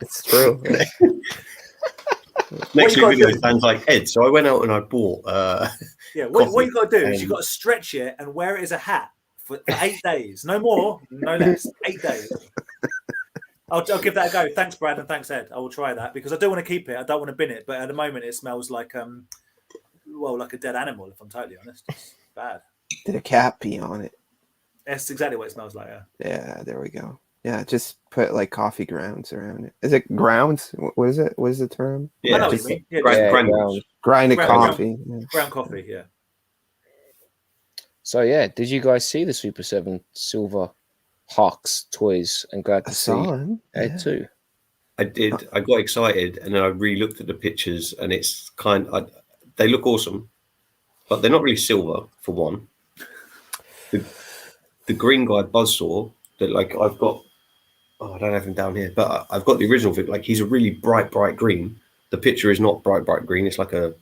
it's true. Next week video sounds like Ed. So I went out and I bought. What you got to do is you got to stretch it and wear it as a hat for 8 days. No more, no less. 8 days. I'll give that a go. Thanks, Brad, and thanks, Ed. I will try that because I do want to keep it. I don't want to bin it, but at the moment it smells like like a dead animal. If I'm totally honest, it's bad. Did a cat pee on it? That's exactly what it smells like. Yeah, there we go. Yeah, just put like coffee grounds around it. Is it grounds? What is it? What is the term? Yeah, I know what you mean. Grinded coffee. Ground coffee, yeah. So yeah, did you guys see the Super 7 Silver Hawks toys? And glad to see Ed too. I did. I got excited, and then I re-looked at the pictures, and it's they look awesome, but they're not really silver for one. The green guy Buzzsaw that I've got Oh, I don't have him down here, but I've got the original figure. Like, he's a really bright green. The picture is not bright green. It's like I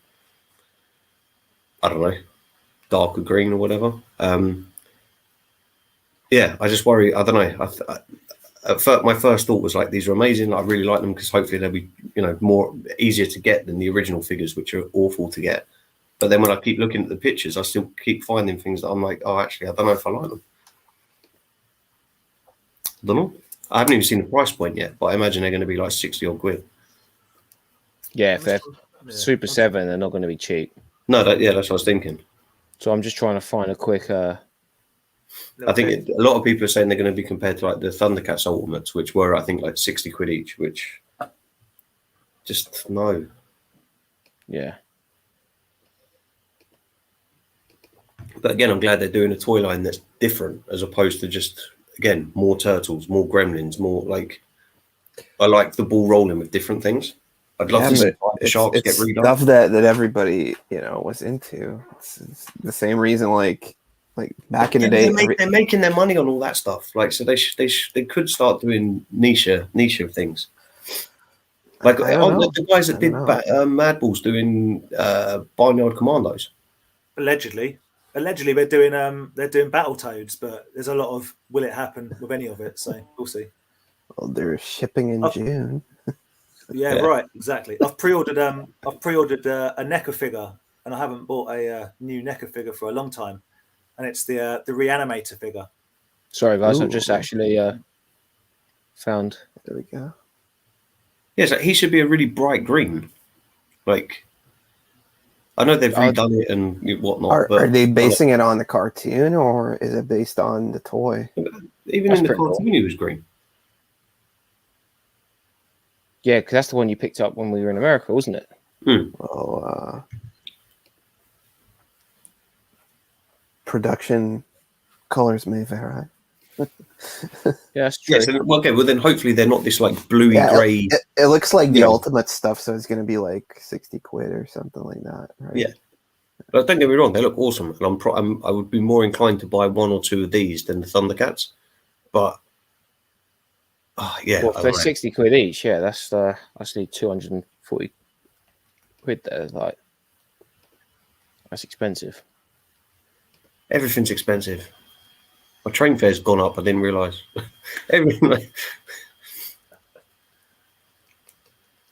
don't know, darker green or whatever. Yeah, I just worry. I don't know. My first thought was like, these are amazing. I really like them because hopefully they'll be, more easier to get than the original figures, which are awful to get. But then when I keep looking at the pictures, I still keep finding things that I'm like, oh, actually, I don't know if I like them. I don't know. I haven't even seen the price point yet, but I imagine they're going to be like 60 odd quid. Yeah, if they're Super 7, they're not going to be cheap. No, that's what I was thinking. So I'm just trying to find a quick. I think a lot of people are saying they're going to be compared to like the Thundercats Ultimates, which were, I think, like 60 quid each, which just no. Yeah. But again, I'm glad they're doing a toy line that's different as opposed to just, again, more turtles, more gremlins, more like. I like the ball rolling with different things. I'd love to see the sharks get redone. Stuff that everybody was into. It's the same reason, like back in the day, they're making their money on all that stuff. Like, so they could start doing niche things. Like the guys that did Madballs doing Barnyard Commandos. Allegedly they're doing Battletoads, but there's a lot of will it happen with any of it? So we'll see. Well, they're shipping in June. Yeah, right, exactly. I've pre-ordered a NECA figure, and I haven't bought a new NECA figure for a long time, and it's the Reanimator figure. Sorry, guys, I've just actually found. There we go. Yeah, so he should be a really bright green. Like, I know they've redone it and whatnot. Are they basing it on the cartoon, or is it based on the toy? Even in the cartoon, he was green. Yeah, because that's the one you picked up when we were in America, wasn't it? Well, production colors may vary. Yeah, that's true. Yeah, so, okay, well then hopefully they're not this like bluey grey. It looks like the Ultimate stuff, so it's going to be like 60 quid or something like that, right? Yeah. But don't get me wrong, they look awesome, and I would be more inclined to buy one or two of these than the Thundercats. But well, if they're 60 quid each, yeah, that's need 240 quid there. Like, that's expensive. Everything's expensive. My train fare's gone up. I didn't realise. Everything.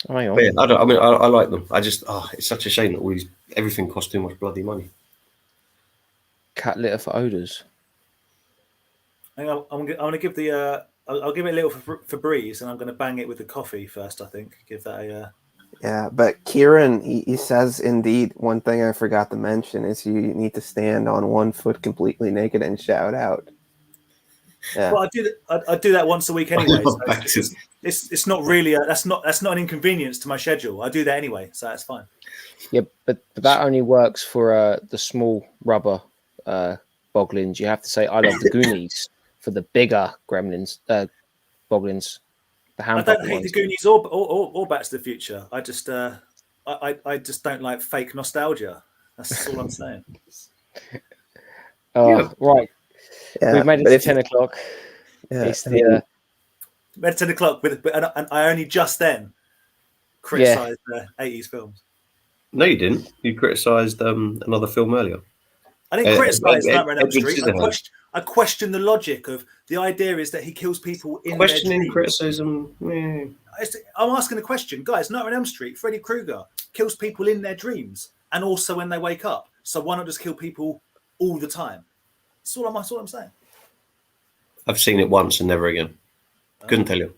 Oh, hang on. But yeah, I like them. I just it's such a shame that everything costs too much bloody money. Cat litter for odors. I'm going to give the. I'll give it a little for Breeze, and I'm going to bang it with the coffee first. I think give that a. Yeah, but Kieran, he says indeed. One thing I forgot to mention is you need to stand on one foot completely naked and shout out. Yeah. Well, I do that once a week anyway. So it's not really that's not an inconvenience to my schedule. I do that anyway, so that's fine. Yeah, but that only works for the small rubber boglins. You have to say "I love the Goonies" for the bigger gremlins, boglins. I don't hate the Goonies or Back to the Future. I just I just don't like fake nostalgia. That's all I'm saying. Right. Yeah, we've made it to 10 o'clock. Yeah, it's the made it 10 o'clock, and I only just then criticised the 80s films. No, you didn't. You criticised another film earlier. I didn't criticise Nightmare on Elm Street. I questioned the logic of the idea is that he kills people in questioning their dreams. criticism. I'm asking a question, guys. Nightmare on Elm Street, Freddy Krueger kills people in their dreams and also when they wake up. So why not just kill people all the time? That's all I'm saying. I've seen it once and never again. Couldn't tell you.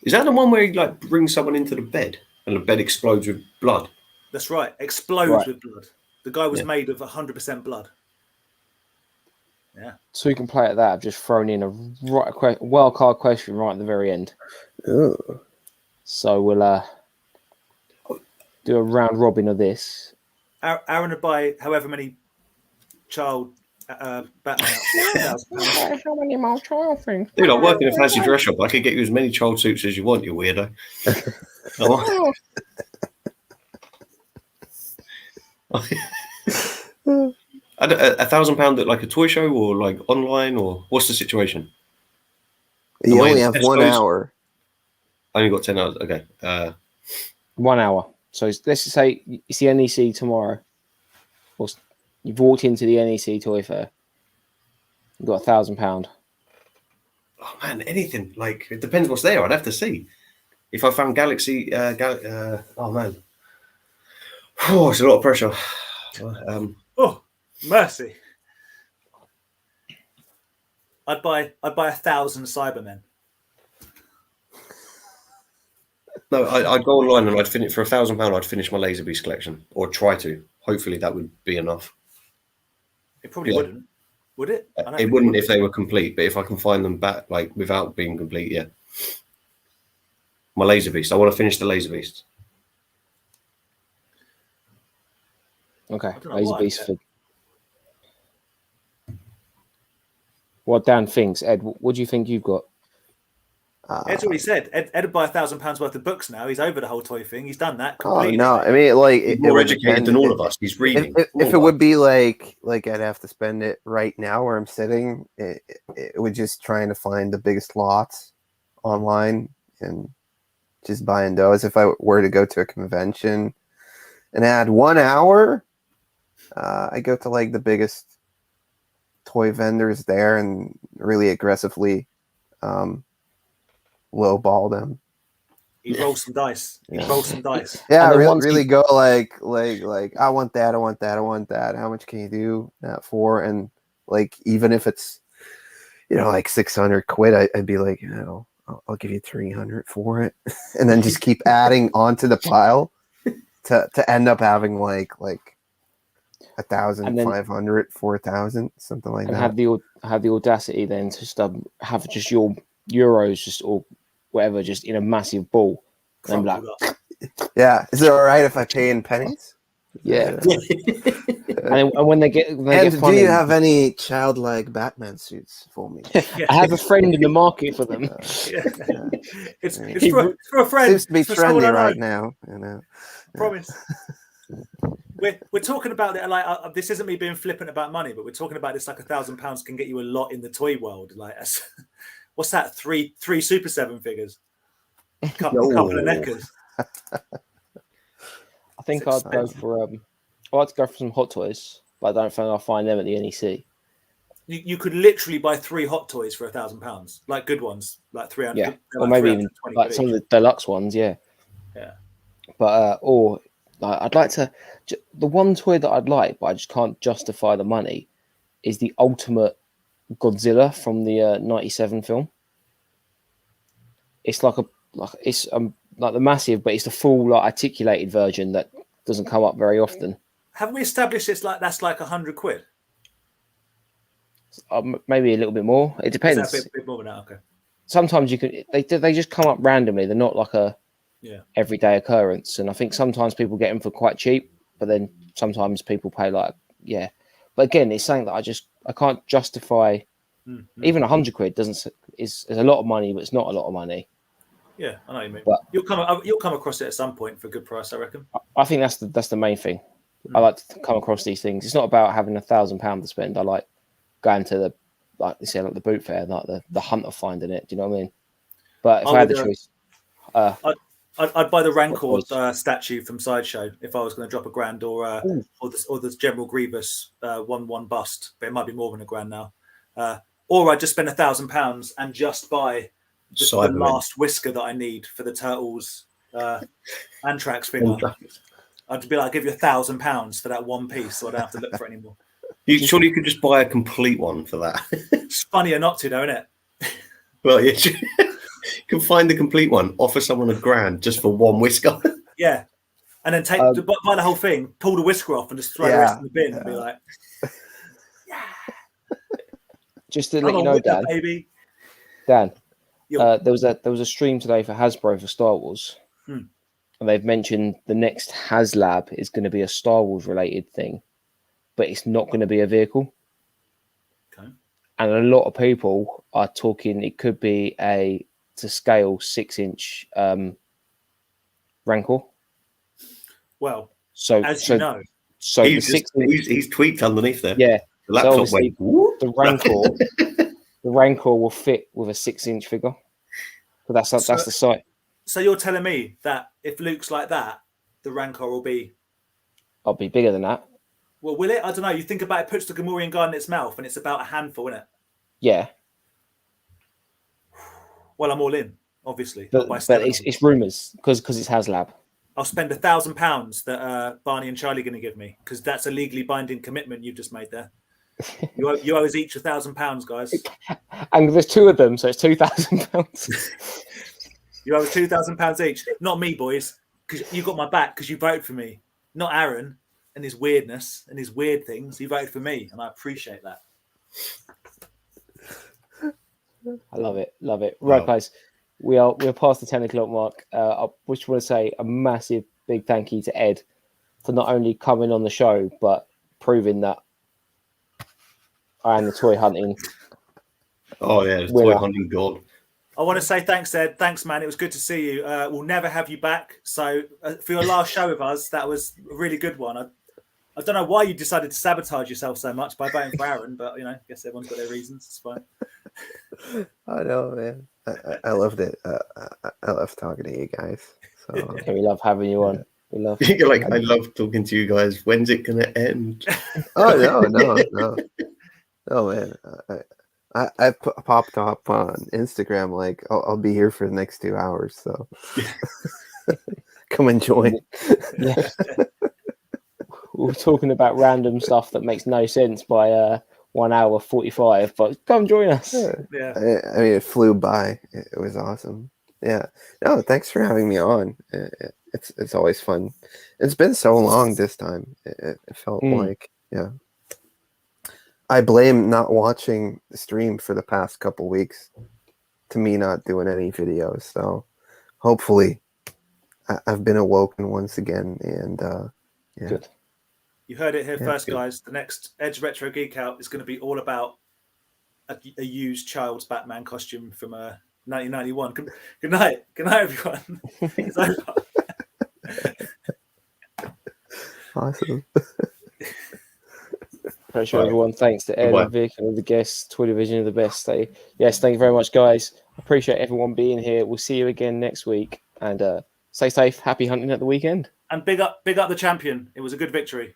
Is that the one where he like brings someone into the bed and the bed explodes with blood? That's right. Explodes with blood. The guy was made of 100% blood. Yeah. So we can play at that. I've just thrown in a wild card question right at the very end. Ooh. So we'll do a round robin of this. Aaron would buy however many child Batman outfits. How many more child things? Dude, I work in a fancy dress shop. I could get you as many child suits as you want, you weirdo. £1,000 at like a toy show or like online or what's the situation? You only in have 1 Tesco's? hour. I only got 10 hours. Okay. 1 hour. So let's just say it's the NEC tomorrow. Or you've walked into the NEC Toy Fair. You've got £1,000. Oh man, anything. Like, it depends what's there. I'd have to see. If I found Galaxy, oh man. Oh, it's a lot of pressure. Oh, mercy. I'd buy 1,000 Cybermen. No, I'd go online and I'd finish for £1,000. I'd finish my Laserbeast collection, or try to. Hopefully, that would be enough. It probably wouldn't, would it? It wouldn't if they were complete, but if I can find them back, like without being complete, yeah. My Laserbeast. I want to finish the Laserbeast. Okay, I don't know Laser why, Beast yeah. for what Dan thinks. Ed, what do you think you've got? Ed's already said. Ed would buy £1,000 worth of books now. He's over the whole toy thing. He's done that Oh completely. no! I mean, like He's it more would educated depend. than all of us. He's reading. If it would be like I'd have to spend it right now where I'm sitting, it would just trying to find the biggest lots online and just buying those. If I were to go to a convention and add 1 hour, I go to like the biggest toy vendors there and really aggressively lowball them. He rolls some dice. He rolls some dice. Yeah, And then really go like I want that, I want that, I want that. How much can you do that for? And like even if it's like 600 quid, I'd be like, I'll give you 300 for it, and then just keep adding onto the pile to end up having like 1,500, 4,000, something like And that. have the audacity then to just have just your euros just or whatever just in a massive ball. And like, Yeah, is it all right if I pay in pennies? yeah. and when they get And do funny, you have any childlike Batman suits for me? I have a friend in the market for them. It's for a friend. Seems to be It's for someone trendy I know. right now. Promise. We're talking about it like this isn't me being flippant about money, but we're talking about this like £1,000 can get you a lot in the toy world. Like, what's that? Three Super 7 figures, couple of neckers. I think I'd go for I'd go for some Hot Toys, but I don't think I'll find them at the NEC. You could literally buy 3 Hot Toys for £1,000, like good ones, like 300. Yeah, or like maybe even like some of the deluxe ones. Yeah. But or I'd like to. The one toy that I'd like, but I just can't justify the money, is the ultimate Godzilla from the '97 film. It's like the massive, but it's the full articulated version that doesn't come up very often. Haven't we established that's like 100 quid? Maybe a little bit more. It depends. Is that a bit more than that? Okay. Sometimes you can. They just come up randomly. They're not like a everyday occurrence. And I think sometimes people get them for quite cheap, but then sometimes people pay But again, it's saying that I can't justify even 100 quid is a lot of money, but it's not a lot of money. Yeah, I know what you mean. But you'll come across it at some point for a good price, I reckon. I think that's the main thing. I like to come across these things. It's not about having £1,000 to spend. I like going to the the boot fair, like the hunt of finding it. Do you know what I mean? But if I had the choice, I'd buy the Rancor statue from Sideshow if I was going to drop £1,000, or the General Grievous 1/1 bust, but it might be more than £1,000 now. Or I'd just spend £1,000 and just buy the last whisker that I need for the Turtles Anthrax figure. I'd be like, I'll give you £1,000 for that one piece, so I don't have to look for it anymore. You could just buy a complete one for that. It's funnier not to, though, isn't it? Well, yeah, you can find the complete one, offer someone £1,000 just for one whisker. Yeah, and then buy the whole thing, pull the whisker off, and just throw the rest in the bin, and be like, just to let you know, Dan. Dan, Yo. there was a stream today for Hasbro for Star Wars, and they've mentioned the next HasLab is going to be a Star Wars related thing, but it's not going to be a vehicle. Okay. And a lot of people are talking it could be to scale 6-inch Rancor. Well, so he's tweaked underneath there. Yeah. The laptop went. The Rancor, the Rancor will fit with a 6-inch figure. But that's the sight. So you're telling me that if Luke's like that, the Rancor will be... I'll be bigger than that. Well, will it? I don't know. You think about it, puts the Gamorrean guard in its mouth, and it's about a handful, isn't it? Yeah. Well, I'm all in, obviously. But it's rumours because it's HasLab. I'll spend £1,000 that Barney and Charlie are going to give me, because that's a legally binding commitment you've just made there. You owe us each £1,000, guys. And there's 2 of them, so it's £2,000. You owe us £2,000 each. Not me, boys, because you got my back because you voted for me. Not Aaron and his weirdness and his weird things. You voted for me, and I appreciate that. I love it. Right, guys, we're past the 10 o'clock mark. I just want to say a massive big thank you to Ed for not only coming on the show but proving that I am the toy hunting. Oh yeah, it's toy hunting god. I want to say thanks, Ed. Thanks, man. It was good to see you. We'll never have you back. So for your last show with us, that was a really good one. I don't know why you decided to sabotage yourself so much by voting for Aaron, but I guess everyone's got their reasons. It's fine. I know, man. I loved it. I love talking to you guys. So yeah, we love having you on. We love. You're like, I love talking to you guys. When's it gonna end? Oh no, man. I popped up on Instagram like I'll be here for the next 2 hours, so come and join. Yeah. We're talking about random stuff that makes no sense by 1 hour 45, but come join us. Yeah. I mean, it flew by. It was awesome. Yeah. No, thanks for having me on. It's always fun. It's been so long this time. It felt like, yeah. I blame not watching the stream for the past couple weeks to me not doing any videos. So hopefully I've been awoken once again. And yeah. Good. You heard it here first, guys. The next EDS Retro Geek Out is going to be all about a used child's Batman costume from 1991. Good night. Good night, everyone. It's over. Awesome. Sure, everyone. Thanks to Ed and Vic and all the guests. Toy Division are the best. Yes, thank you very much, guys. Appreciate everyone being here. We'll see you again next week. And stay safe. Happy hunting at the weekend. And big up the champion. It was a good victory.